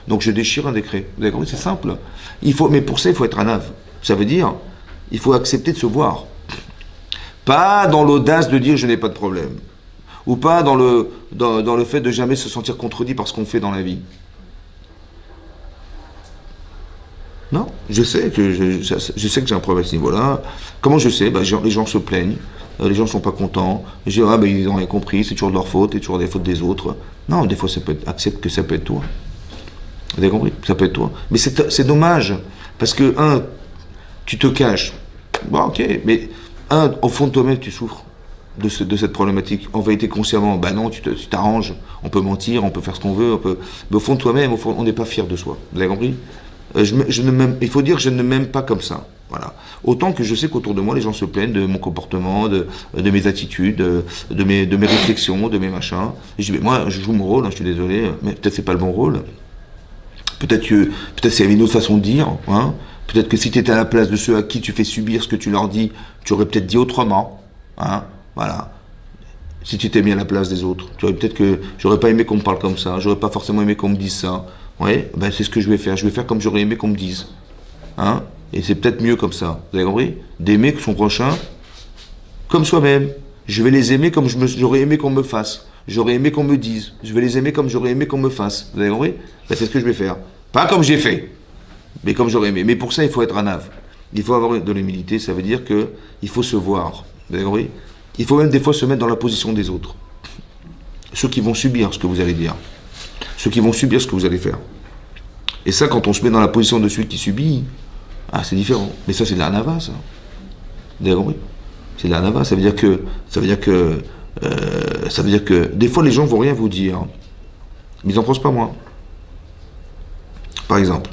Donc je déchire un décret. Vous avez compris? C'est simple. Mais pour ça, il faut être un ave. Ça veut dire, il faut accepter de se voir. Pas dans l'audace de dire je n'ai pas de problème. Ou pas dans le fait de jamais se sentir contredit par ce qu'on fait dans la vie. Non, je sais que j'ai un problème à ce niveau-là. Comment je sais? Les gens se plaignent, les gens ne sont pas contents. Je dis, ils n'ont rien compris, c'est toujours de leur faute, c'est toujours des fautes des autres. Non, des fois, accepte que ça peut être toi. Vous avez compris? Ça peut être toi. Mais c'est dommage, parce que, tu te caches. Ok, mais... au fond de toi-même, tu souffres de cette problématique. En vérité, consciemment, non, tu t'arranges. On peut mentir, on peut faire ce qu'on veut. Mais au fond de toi-même, on n'est pas fier de soi. Vous avez compris? Il faut dire que je ne m'aime pas comme ça. Voilà. Autant que je sais qu'autour de moi, les gens se plaignent de mon comportement, de mes attitudes, de mes réflexions, de mes machins. Et je dis, mais moi, je joue mon rôle, je suis désolé, mais peut-être c'est pas le bon rôle. Peut-être c'est une autre façon de dire. Peut-être que si tu étais à la place de ceux à qui tu fais subir ce que tu leur dis, tu aurais peut-être dit autrement. Hein, voilà. Si tu t'es mis à la place des autres, tu aurais peut-être que j'aurais pas aimé qu'on me parle comme ça, j'aurais pas forcément aimé qu'on me dise ça. Ouais, ben c'est ce que je vais faire. Je vais faire comme j'aurais aimé qu'on me dise. Hein, et c'est peut-être mieux comme ça. Vous avez compris? D'aimer son prochain comme soi-même. Je vais les aimer comme j'aurais aimé qu'on me fasse. J'aurais aimé qu'on me dise. Je vais les aimer comme j'aurais aimé qu'on me fasse. Vous avez compris? Ben, c'est ce que je vais faire. Pas comme j'ai fait, mais comme j'aurais aimé. Mais pour ça, il faut être un ave. Il faut avoir de l'humilité. Ça veut dire que il faut se voir. Vous avez compris? Il faut même des fois se mettre dans la position des autres. Ceux qui vont subir ce que vous allez dire. Ceux qui vont subir ce que vous allez faire. Et ça, quand on se met dans la position de celui qui subit, ah, c'est différent. Mais ça, c'est de la nava, ça. Vous avez compris? C'est de la nava. Ça veut dire que des fois, les gens vont rien vous dire. Mais ils n'en pensent pas moins. Par exemple,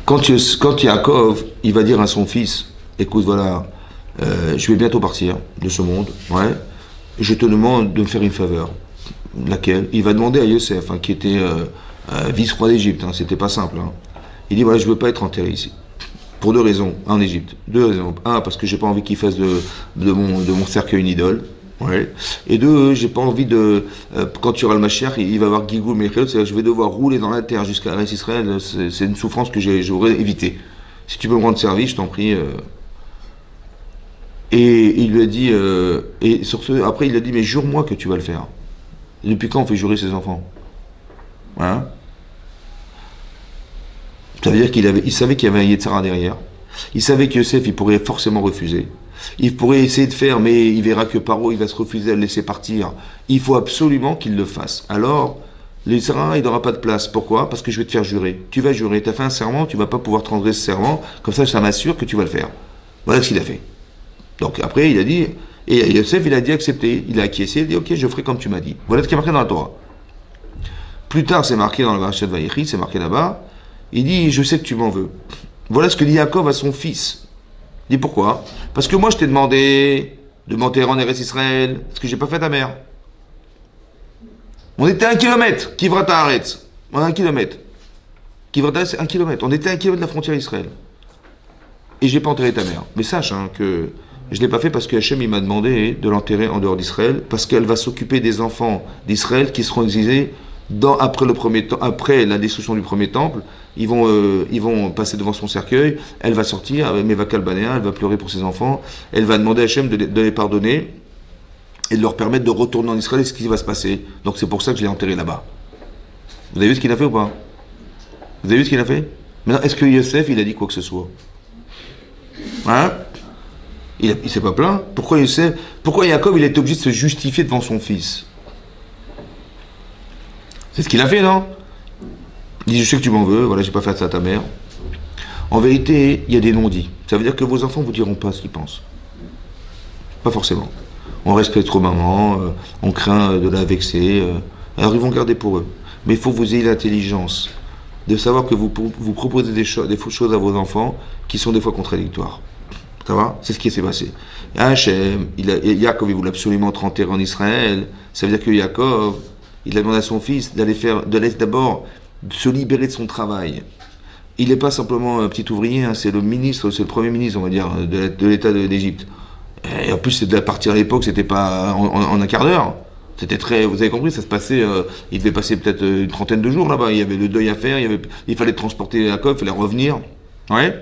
quand Yaakov, il va dire à son fils, écoute, voilà, je vais bientôt partir de ce monde, ouais, je te demande de me faire une faveur. Laquelle? Il va demander à Yosef, hein, qui était vice-roi d'Égypte, hein, c'était pas simple. Hein. Il dit, voilà, je veux pas être enterré ici. Pour deux raisons, en Égypte. Deux raisons. Un, parce que j'ai pas envie qu'il fasse de mon cercueil une idole. Ouais. Et deux, j'ai pas envie de... quand tu auras le Mashiach, il va avoir Gilgul Mechilot, c'est-à-dire que je vais devoir rouler dans la terre jusqu'à Eretz Israël, c'est une souffrance que j'aurais évité. Si tu peux me rendre service, je t'en prie. Et il lui a dit... et sur ce, après, il a dit, mais jure-moi que tu vas le faire. Et depuis quand on fait jurer ses enfants? Hein? Ça veut dire il savait qu'il y avait un Yetzara derrière. Il savait que Yosef, il pourrait forcément refuser. Il pourrait essayer de faire, mais il verra que Paro, il va se refuser à le laisser partir. Il faut absolument qu'il le fasse. Alors, le Yetzara, il n'aura pas de place. Pourquoi? Parce que je vais te faire jurer. Tu vas jurer. Tu as fait un serment, tu ne vas pas pouvoir transgresser ce serment. Comme ça m'assure que tu vas le faire. Voilà ce qu'il a fait. Donc après, il a dit, et Yosef, il a dit accepter. Il a acquiescé, il a dit, ok, je ferai comme tu m'as dit. Voilà ce qui est marqué dans la Torah. Plus tard, c'est marqué dans le Parashat Vayechi, c'est marqué là-bas. Il dit, je sais que tu m'en veux. Voilà ce que dit Yaakov à son fils. Il dit, pourquoi? Parce que moi, je t'ai demandé de m'enterrer en Eretz Israël, ce que j'ai pas fait à ta mère. On était à 1 kilomètre, Kivrata Haaretz. On a 1 kilomètre. Kivrata, c'est 1 kilomètre. On était à 1 kilomètre de la frontière d'Israël. Et j'ai pas enterré ta mère. Mais sache hein, que je l'ai pas fait parce que Hachem, il m'a demandé de l'enterrer en dehors d'Israël, parce qu'elle va s'occuper des enfants d'Israël qui seront exilés après la destruction du premier temple. Ils vont passer devant son cercueil, elle va sortir avec Mevakal Banéa, elle va pleurer pour ses enfants, elle va demander à Hachem de les pardonner et de leur permettre de retourner en Israël et ce qui va se passer. Donc c'est pour ça que je l'ai enterré là-bas. Vous avez vu ce qu'il a fait ou pas? Vous avez vu ce qu'il a fait? Maintenant, est-ce que Yosef, il a dit quoi que ce soit? Hein? Il s'est pas plaint. Pourquoi Yaakov, il a été obligé de se justifier devant son fils? C'est ce qu'il a fait, non? Il dit, je sais que tu m'en veux, voilà, j'ai pas fait ça à ta mère. En vérité, il y a des non-dits. Ça veut dire que vos enfants vous diront pas ce qu'ils pensent. Pas forcément. On respecte trop maman, on craint de la vexer, alors ils vont garder pour eux. Mais il faut que vous ayez l'intelligence de savoir que vous proposez des choses à vos enfants qui sont des fois contradictoires. Ça va? C'est ce qui s'est passé. Hachem, Yaakov, il voulait absolument te enterrer en Israël. Ça veut dire que Yaakov, il a demandé à son fils de laisser d'abord se libérer de son travail. Il n'est pas simplement un petit ouvrier, hein, c'est le ministre, c'est le premier ministre, on va dire, de l'État d'Égypte. Et en plus, c'est de la partie à l'époque, c'était pas en un quart d'heure. C'était très, vous avez compris, ça se passait, il devait passer peut-être une trentaine de jours là-bas. Il y avait le deuil à faire, il fallait transporter Yaakov, il fallait revenir. Ouais.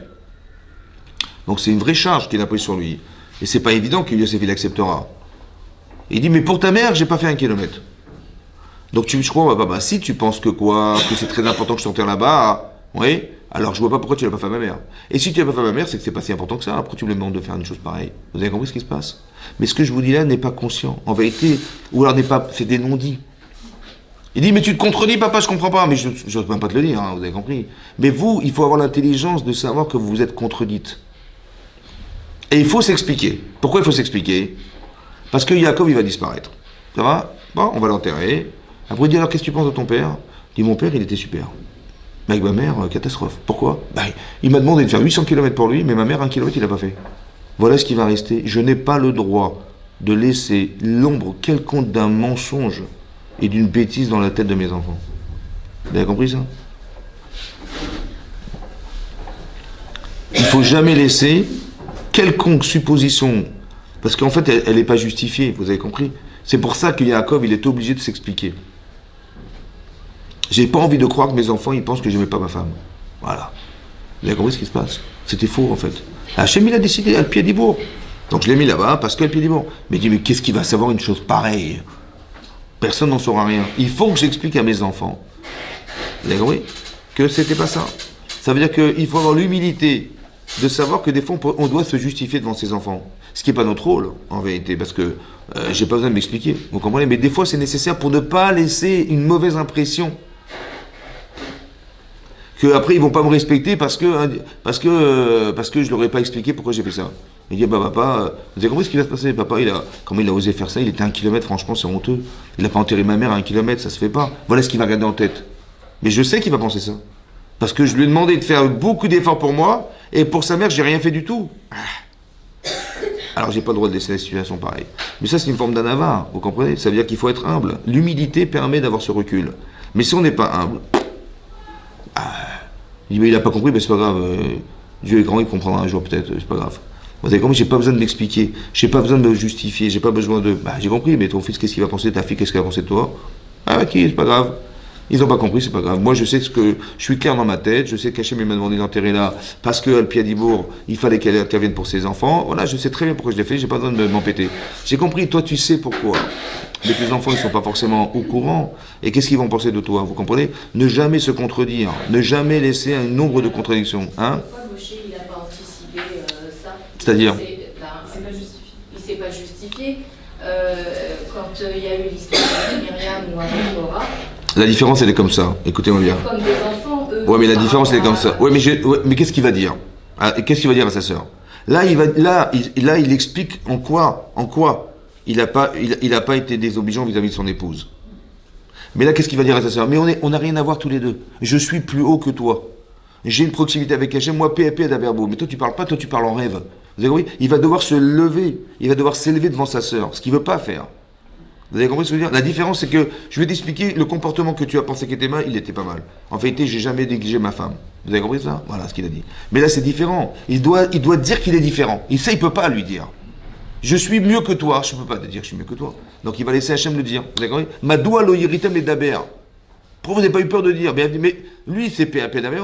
Donc c'est une vraie charge qu'il a prise sur lui. Et c'est pas évident que Yosef il acceptera. Il dit, mais pour ta mère, j'ai pas fait 1 kilomètre. Donc je crois, bah, si tu penses que c'est très important que je t'enterre là-bas, oui, alors je vois pas pourquoi tu l'as pas fait à ma mère. Et si tu l'as pas fait à ma mère, c'est que c'est pas si important que ça. Après tu me demandes de faire une chose pareille. Vous avez compris ce qui se passe? Mais ce que je vous dis là n'est pas conscient. En vérité, ou alors c'est des non-dits. Il dit, mais tu te contredis, papa, je comprends pas. Mais je n'ose même pas te le dire, hein, vous avez compris. Mais vous, il faut avoir l'intelligence de savoir que vous vous êtes contredites. Et il faut s'expliquer. Pourquoi il faut s'expliquer? Parce que Yaakov, il va disparaître. Ça va? Bon, on va l'enterrer. Après, il dit, alors qu'est-ce que tu penses de ton père? Il dit, mon père, il était super. Mais avec ma mère, catastrophe. Pourquoi? Il m'a demandé de faire 800 km pour lui, mais ma mère, 1 km, il n'a pas fait. Voilà ce qui va rester. Je n'ai pas le droit de laisser l'ombre quelconque d'un mensonge et d'une bêtise dans la tête de mes enfants. Vous avez compris ça? Il ne faut jamais laisser quelconque supposition, parce qu'en fait, elle n'est pas justifiée, vous avez compris? C'est pour ça que Yaakov, il est obligé de s'expliquer. J'ai pas envie de croire que mes enfants, ils pensent que je n'aimais pas ma femme. Voilà. Vous avez compris ce qui se passe? C'était faux, en fait. Hachem, il a décidé à le pied d'Ibour. Donc je l'ai mis là-bas parce qu'elle pied d'Ibour. Mais il dit, mais qu'est-ce qu'il va savoir une chose pareille? Personne n'en saura rien. Il faut que j'explique à mes enfants, vous avez compris, que c'était pas ça. Ça veut dire qu'il faut avoir l'humilité de savoir que des fois, on doit se justifier devant ses enfants. Ce qui n'est pas notre rôle, en vérité, parce que j'ai pas besoin de m'expliquer. Vous comprenez? Mais des fois, c'est nécessaire pour ne pas laisser une mauvaise impression. Qu'après, ils vont pas me respecter parce que je leur ai pas expliqué pourquoi j'ai fait ça. Il dit, bah papa, vous avez compris ce qui va se passer? Papa, comment il a osé faire ça? Il était à 1 kilomètre, franchement, c'est honteux. Il n'a pas enterré ma mère à 1 kilomètre, ça se fait pas. Voilà ce qu'il va garder en tête. Mais je sais qu'il va penser ça. Parce que je lui ai demandé de faire beaucoup d'efforts pour moi, et pour sa mère, j'ai rien fait du tout. Alors, j'ai pas le droit de laisser la situation pareille. Mais ça, c'est une forme d'anava, vous comprenez? Ça veut dire qu'il faut être humble. L'humilité permet d'avoir ce recul. Mais si on n'est pas humble, il dit, mais il n'a pas compris, mais c'est pas grave. Dieu est grand, il comprendra un jour peut-être, c'est pas grave. Vous avez compris, j'ai pas besoin de m'expliquer, j'ai pas besoin de me justifier, j'ai pas besoin de... Bah, j'ai compris, mais ton fils, qu'est-ce qu'il va penser de ta fille, qu'est-ce qu'elle va penser de toi? Ah, ok, c'est pas grave. Ils n'ont pas compris, c'est pas grave. Moi, je sais je suis clair dans ma tête, je sais qu'Hachem m'a demandé d'enterrer là, parce qu'à Piadibourg, il fallait qu'elle vienne pour ses enfants. Voilà, je sais très bien pourquoi je l'ai fait, j'ai pas besoin de m'empêter. J'ai compris, toi, tu sais pourquoi. Mais tes enfants, ils sont pas forcément au courant. Et qu'est-ce qu'ils vont penser de toi, vous comprenez? Ne jamais se contredire, ne jamais laisser un nombre de contradictions. Hein? Pourquoi Moshe, il n'a pas anticipé ça? C'est-à-dire? C'est pas justifié. Il s'est pas justifié. Quand il y a eu l'histoire de Myriam ou avec Laura. La différence, elle est comme ça. Écoutez-moi bien. Comme des enfants, eux. Ouais, mais la différence, elle est comme ça. Ouais, mais qu'est-ce qu'il va dire? Qu'est-ce qu'il va dire à sa sœur? Là, il explique en quoi il n'a pas été désobligeant vis-à-vis de son épouse. Mais là, qu'est-ce qu'il va dire à sa sœur? Mais on n'a rien à voir tous les deux. Je suis plus haut que toi. J'ai une proximité avec Hachem, moi, PAP d'Aberbo. Mais toi, tu parles pas, toi, tu parles en rêve. Vous avez compris? Il va devoir se lever. Il va devoir s'élever devant sa sœur, ce qu'il veut pas faire. Vous avez compris ce que je veux dire? La différence, c'est que je vais t'expliquer le comportement que tu as pensé qu'il était mal, il était pas mal. En vérité, j'ai jamais négligé ma femme. Vous avez compris ça? Voilà ce qu'il a dit. Mais là, c'est différent. Il doit dire qu'il est différent. Ça, il peut pas lui dire. Je suis mieux que toi. Je peux pas te dire que je suis mieux que toi. Donc il va laisser Hachem le dire. Vous avez compris? Madoua lo yiritem les daber. Pourquoi vous n'avez pas eu peur de dire? Mais lui, c'est PAP daber.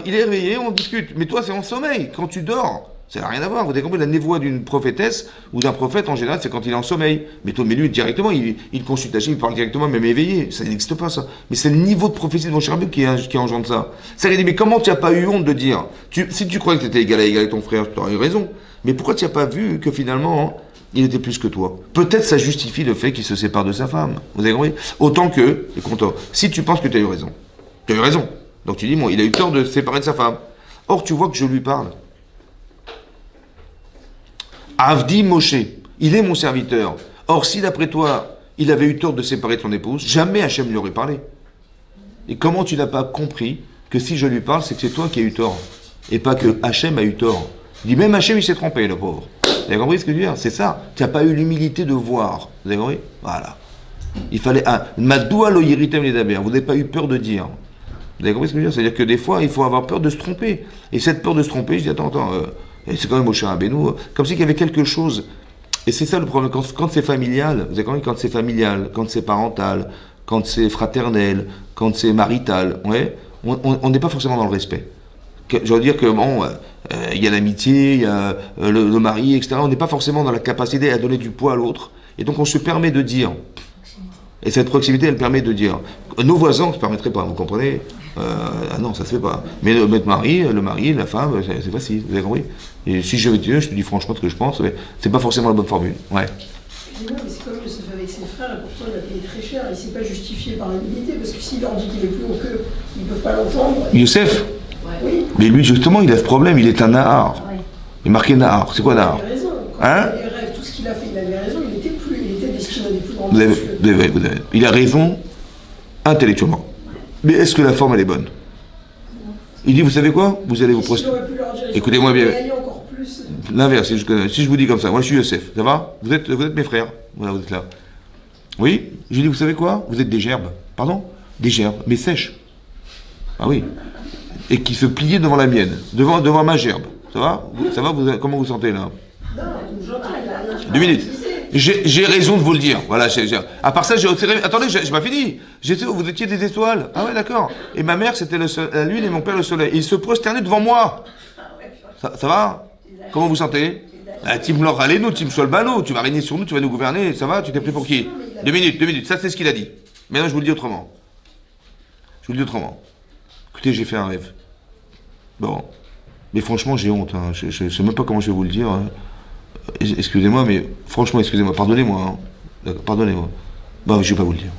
Il est réveillé, on discute. Mais toi, c'est en sommeil. Quand tu dors. Ça n'a rien à voir. Vous avez compris, la névoie d'une prophétesse ou d'un prophète, en général, c'est quand il est en sommeil. Mais lui, directement, il consulte Hachem, il parle directement, même éveillé. Ça n'existe pas, ça. Mais c'est le niveau de prophétie de mon cher qui engendre ça. Ça lui dit, mais comment tu n'as pas eu honte de dire? Si tu croyais que tu étais égal à égal avec ton frère, tu aurais eu raison. Mais pourquoi tu n'as pas vu que finalement, il était plus que toi? Peut-être ça justifie le fait qu'il se sépare de sa femme. Vous avez compris? Autant que, si tu penses que tu as eu raison. Tu as eu raison. Donc tu dis, bon, il a eu tort de se séparer de sa femme. Or, tu vois que je lui parle. Avdi Moshe, il est mon serviteur. Or, si d'après toi, il avait eu tort de séparer de son épouse, jamais Hachem lui aurait parlé. Et comment tu n'as pas compris que si je lui parle, c'est que c'est toi qui as eu tort, et pas que Hachem a eu tort? Il dit, même Hachem, il s'est trompé, le pauvre. Vous avez compris ce que je veux dire? C'est ça. Tu n'as pas eu l'humilité de voir. Vous avez compris? Voilà. Il fallait Madoua lo yiritem les daber. Vous n'avez pas eu peur de dire. Vous avez compris ce que je veux dire? C'est-à-dire que des fois, il faut avoir peur de se tromper. Et cette peur de se tromper, je dis, attends, et c'est quand même Moshe Rabbeinu, comme si il y avait quelque chose. Et c'est ça le problème, quand c'est familial, vous avez compris, quand c'est familial, quand c'est parental, quand c'est fraternel, quand c'est marital, ouais, on n'est pas forcément dans le respect. Je veux dire que, bon, il y a l'amitié, il y a le mari, etc. On n'est pas forcément dans la capacité à donner du poids à l'autre. Et donc on se permet de dire. Et cette proximité, elle permet de dire. Nos voisins ne se permettraient pas, vous comprenez? Ah non, ça se fait pas. Mais le mari, la femme, c'est facile, vous avez compris? Et si je veux te dire, je te dis franchement ce que je pense, c'est pas forcément la bonne formule. Ouais. Excusez-moi, mais c'est comme Joseph avec ses frères, et pourtant il a payé très cher, il ne s'est pas justifié par l'humilité, parce que s'il leur dit qu'il est plus haut qu'eux, ils ne peuvent pas l'entendre. Youssef? Oui. Mais lui, justement, il a ce problème, il est un Nahar. Ouais. Il est marqué Nahar. C'est quoi Nahar? Il avait raison. Quand Hein? il avait rêve, tout ce qu'il a fait, il avait raison, il était destiné à des plus grandes Vous choses. avez. Il a raison intellectuellement. Mais est-ce que la forme, elle est bonne? Il dit, vous savez quoi? Vous allez vous prosterner. Écoutez-moi bien. L'inverse, si je vous dis comme ça, moi je suis Youssef, ça va? Vous êtes mes frères, voilà, vous êtes là. Oui? J'ai dit, vous savez quoi? Vous êtes des gerbes. Pardon? Des gerbes, mais sèches. Ah oui. et qui se pliait devant la mienne, devant ma gerbe. Ça va? Comment vous sentez là? Non, gentil, là. 2 minutes. J'ai raison de vous le dire. Voilà. À part ça, j'ai observé. Attendez, j'ai pas fini. Vous étiez des étoiles. Ah ouais, d'accord. Et ma mère, c'était la lune et mon père le soleil. Et ils se prosternaient devant moi. Ça va? Comment vous sentez? Tim Lor Aleno, Tim Solbano, tu vas régner sur nous, tu vas nous gouverner. Ça va? Tu t'es pris pour qui? 2 minutes. Ça, c'est ce qu'il a dit. Maintenant, je vous le dis autrement. Écoutez, j'ai fait un rêve. Bon. Mais franchement, j'ai honte. Hein. Je sais même pas comment je vais vous le dire. Hein. Excusez-moi, mais franchement, excusez-moi. Pardonnez-moi. Hein. D'accord, pardonnez-moi. Bon, je vais pas vous le dire.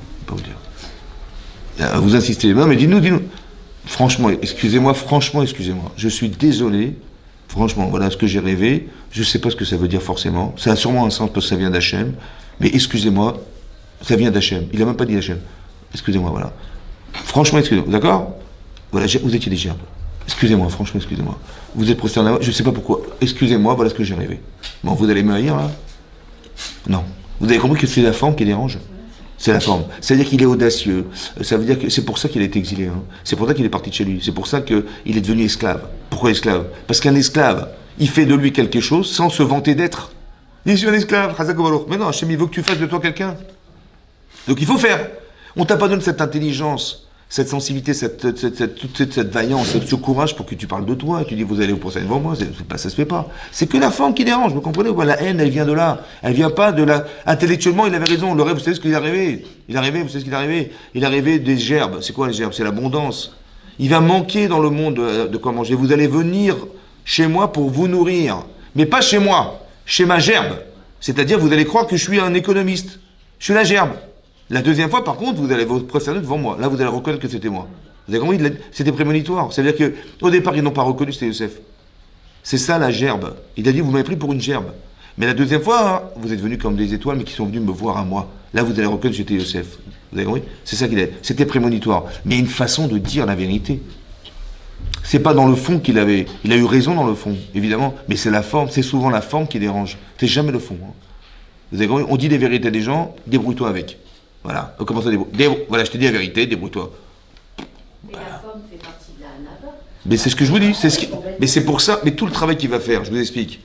Vous insistez. Non, mais dis-nous. Franchement, excusez-moi. Je suis désolé. Franchement, voilà ce que j'ai rêvé. Je sais pas ce que ça veut dire forcément. Ça a sûrement un sens parce que ça vient d'Hachem. Mais excusez-moi, ça vient d'Hachem. Il a même pas dit Hachem. Excusez-moi, voilà. Franchement, excusez-moi. D'accord? Voilà, vous étiez des gerbes. Excusez-moi, franchement, excusez-moi. Vous êtes prosterné à moi, je ne sais pas pourquoi. Excusez-moi, voilà ce que j'ai rêvé. Bon, vous allez me haïr, là? Non. Vous avez compris que c'est la forme qui dérange? C'est la forme. C'est-à-dire qu'il est audacieux. Ça veut dire que c'est pour ça qu'il a été exilé. Hein. C'est pour ça qu'il est parti de chez lui. C'est pour ça qu'il est devenu esclave. Pourquoi esclave? Parce qu'un esclave, il fait de lui quelque chose sans se vanter d'être. Je suis un esclave, mais non, Hachem, il veut que tu fasses de toi quelqu'un. Donc il faut faire. On t'a pas donné cette intelligence, cette sensibilité, toute cette vaillance, ce courage pour que tu parles de toi, et tu dis vous allez vous procéder devant moi, ça se fait pas. C'est que la forme qui dérange, vous comprenez? La haine, elle vient de là. Elle vient pas de là. Intellectuellement, il avait raison. Le rêve, vous savez ce qu'il est arrivé? Il est arrivé des gerbes. C'est quoi les gerbes? C'est l'abondance. Il va manquer dans le monde de quoi manger. Vous allez venir chez moi pour vous nourrir. Mais pas chez moi, chez ma gerbe. C'est-à-dire, vous allez croire que je suis un économiste. Je suis la gerbe. La deuxième fois, par contre, vous allez vous prosterner devant moi. Là, vous allez reconnaître que c'était moi. Vous avez compris? C'était prémonitoire. C'est-à-dire qu'au départ, ils n'ont pas reconnu que c'était Yosef. C'est ça la gerbe. Il a dit, vous m'avez pris pour une gerbe. Mais la deuxième fois, hein, vous êtes venus comme des étoiles, mais qui sont venus me voir à moi. Là, vous allez reconnaître que j'étais Yosef. Vous avez compris? C'est ça qu'il a. C'était prémonitoire. Mais une façon de dire la vérité. C'est pas dans le fond qu'il avait. Il a eu raison dans le fond, évidemment. Mais c'est la forme. C'est souvent la forme qui dérange. C'est jamais le fond. Hein. Vous avez compris? On dit les vérités des gens, débrouille-toi avec. Voilà, on commence à débrouiller. Voilà, je te dis la vérité, débrouille-toi. Mais la forme fait partie de la nava. Mais c'est ce que je vous dis. Mais c'est pour ça, mais tout le travail qu'il va faire, je vous explique.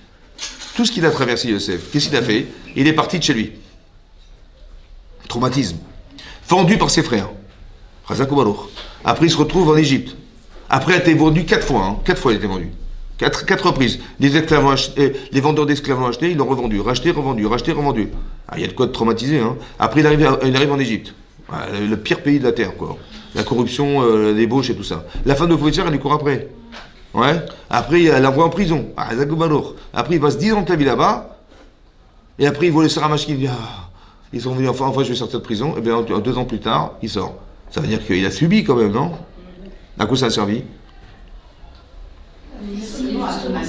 Tout ce qu'il a traversé, Yosef, qu'est-ce qu'il a fait? Il est parti de chez lui. Traumatisme. Vendu par ses frères. Après, il se retrouve en Égypte. Après, il a été vendu 4 fois. Hein. 4 fois, il a été vendu. 4 reprises. Les vendeurs d'esclaves l'ont acheté, ils l'ont revendu. Racheté, revendu. Ah, il y a de quoi de traumatiser. Hein. Après, il arrive en Égypte. Le pire pays de la terre, quoi. La corruption, la débauche et tout ça. La femme de Potiphar, elle lui court après. Ouais. Après, elle l'envoie en prison. Après, il va se dire dans ta vie là-bas. Et après, il voit le Saramash qui dit ils sont venus, enfin, je vais sortir de prison. Et bien, 2 ans plus tard, il sort. Ça veut dire qu'il a subi quand même, non? À quoi ça a servi? Justement, à lui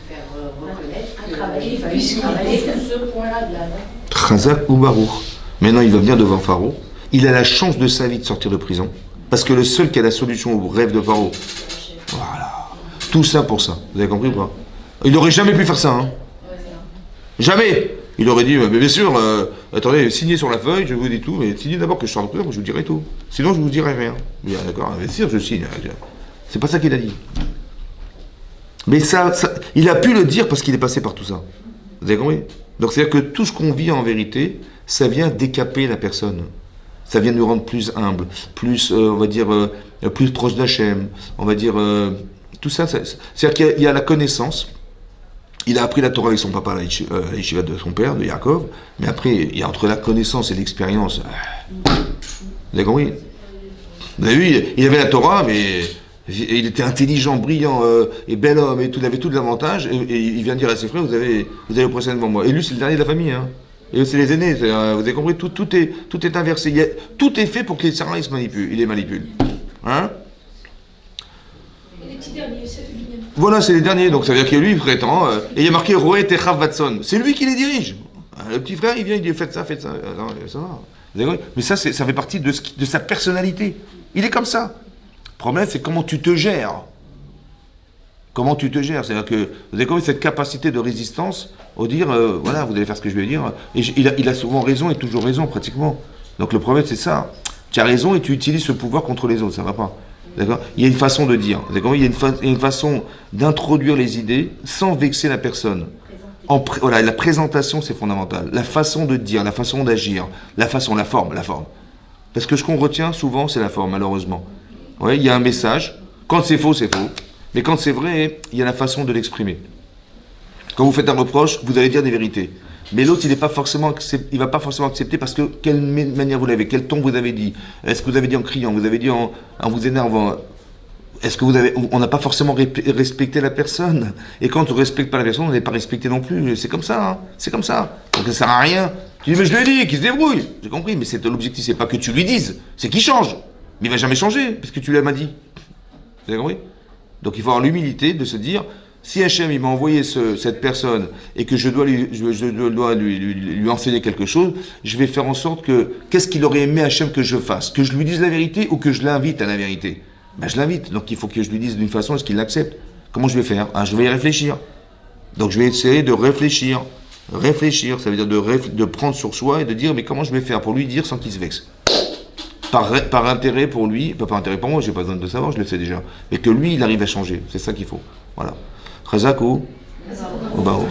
faire reconnaître travailler, il fallait travailler ce point-là de la nava. Chazak ou Baruch. Maintenant, il va venir devant Pharaon. Il a la chance de sa vie de sortir de prison. Parce que le seul qui a la solution au rêve de Pharaon. Voilà. Tout ça pour ça. Vous avez compris ou pas? Il n'aurait jamais pu faire ça. Hein. Jamais. Il aurait dit, bien sûr, attendez, signez sur la feuille, je vous dis tout, mais signez d'abord que je sors de prison, je vous dirai tout. Sinon, je vous dirai rien. Bien, d'accord, bien sûr, je signe. C'est pas ça qu'il a dit. Mais ça, il a pu le dire parce qu'il est passé par tout ça. Vous avez compris? Donc c'est-à-dire que tout ce qu'on vit en vérité, ça vient décaper la personne. Ça vient nous rendre plus humbles, plus, on va dire, plus proche d'Hachem. On va dire, tout ça, c'est-à-dire qu'il y a la connaissance. Il a appris la Torah avec son papa à la yeshiva de son père, de Yaakov. Mais après, il y a entre la connaissance et l'expérience. Vous avez compris? Vous avez vu, il avait la Torah, mais il était intelligent, brillant et bel homme et tout, il avait tout l'avantage. Et il vient dire à ses frères, vous allez au procès devant moi. Et lui, c'est le dernier de la famille. Hein. Et c'est les aînés. Vous avez compris? Tout est inversé. Tout est fait pour que les Sarah, il se manipule. Il les manipule. Hein? Et les petits derniers, ça fait du bien. Voilà, c'est les derniers. Donc ça veut dire que lui, il prétend. Et il y a marqué Roé Techav Vatson. C'est lui qui les dirige. Le petit frère, il vient, il dit faites ça. Non, ça va. Vous avez compris? Mais ça fait partie de sa personnalité. Il est comme ça. Le problème, c'est comment tu te gères. Comment tu te gères. C'est-à-dire que vous avez compris cette capacité de résistance au dire, voilà, vous allez faire ce que je vais dire. Et il a souvent raison et toujours raison, pratiquement. Donc le problème, c'est ça. Tu as raison et tu utilises ce pouvoir contre les autres, ça va pas. D'accord? Il y a une façon de dire. D'accord? Il y a une façon d'introduire les idées sans vexer la personne. Voilà, la présentation, c'est fondamental. La façon de dire, la façon d'agir, la forme. Parce que ce qu'on retient souvent, c'est la forme, malheureusement. Ouais, il y a un message. Quand c'est faux, c'est faux. Mais quand c'est vrai, il y a la façon de l'exprimer. Quand vous faites un reproche, vous allez dire des vérités. Mais l'autre, il va pas forcément accepter parce que quelle manière vous l'avez, quel ton vous avez dit. Est-ce que vous avez dit en criant, vous avez dit en vous énervant. Est-ce que on n'a pas forcément respecté la personne. Et quand on ne respecte pas la personne, on n'est pas respecté non plus. C'est comme ça, hein. C'est comme ça. Donc ça sert à rien. Tu dis, mais je lui ai dit, qu'il se débrouille. J'ai compris, mais l'objectif, c'est pas que tu lui dises, c'est qu'il change. Mais il va jamais changer, parce que tu l'as dit. Vous avez compris? Donc il faut avoir l'humilité de se dire, si Hachem il m'a envoyé cette personne et que je dois lui enseigner quelque chose, je vais faire en sorte que, qu'est-ce qu'il aurait aimé Hachem que je fasse? Que je lui dise la vérité ou que je l'invite à la vérité? Ben je l'invite, donc il faut que je lui dise d'une façon, est-ce qu'il l'accepte? Comment je vais faire? Je vais y réfléchir. Donc je vais essayer de réfléchir. Réfléchir, ça veut dire de prendre sur soi et de dire, mais comment je vais faire pour lui dire sans qu'il se vexe? Par intérêt pour lui, pas par intérêt pour moi, j'ai pas besoin de le savoir, je le sais déjà. Mais que lui, il arrive à changer, c'est ça qu'il faut. Voilà. Chazak ou Baruch.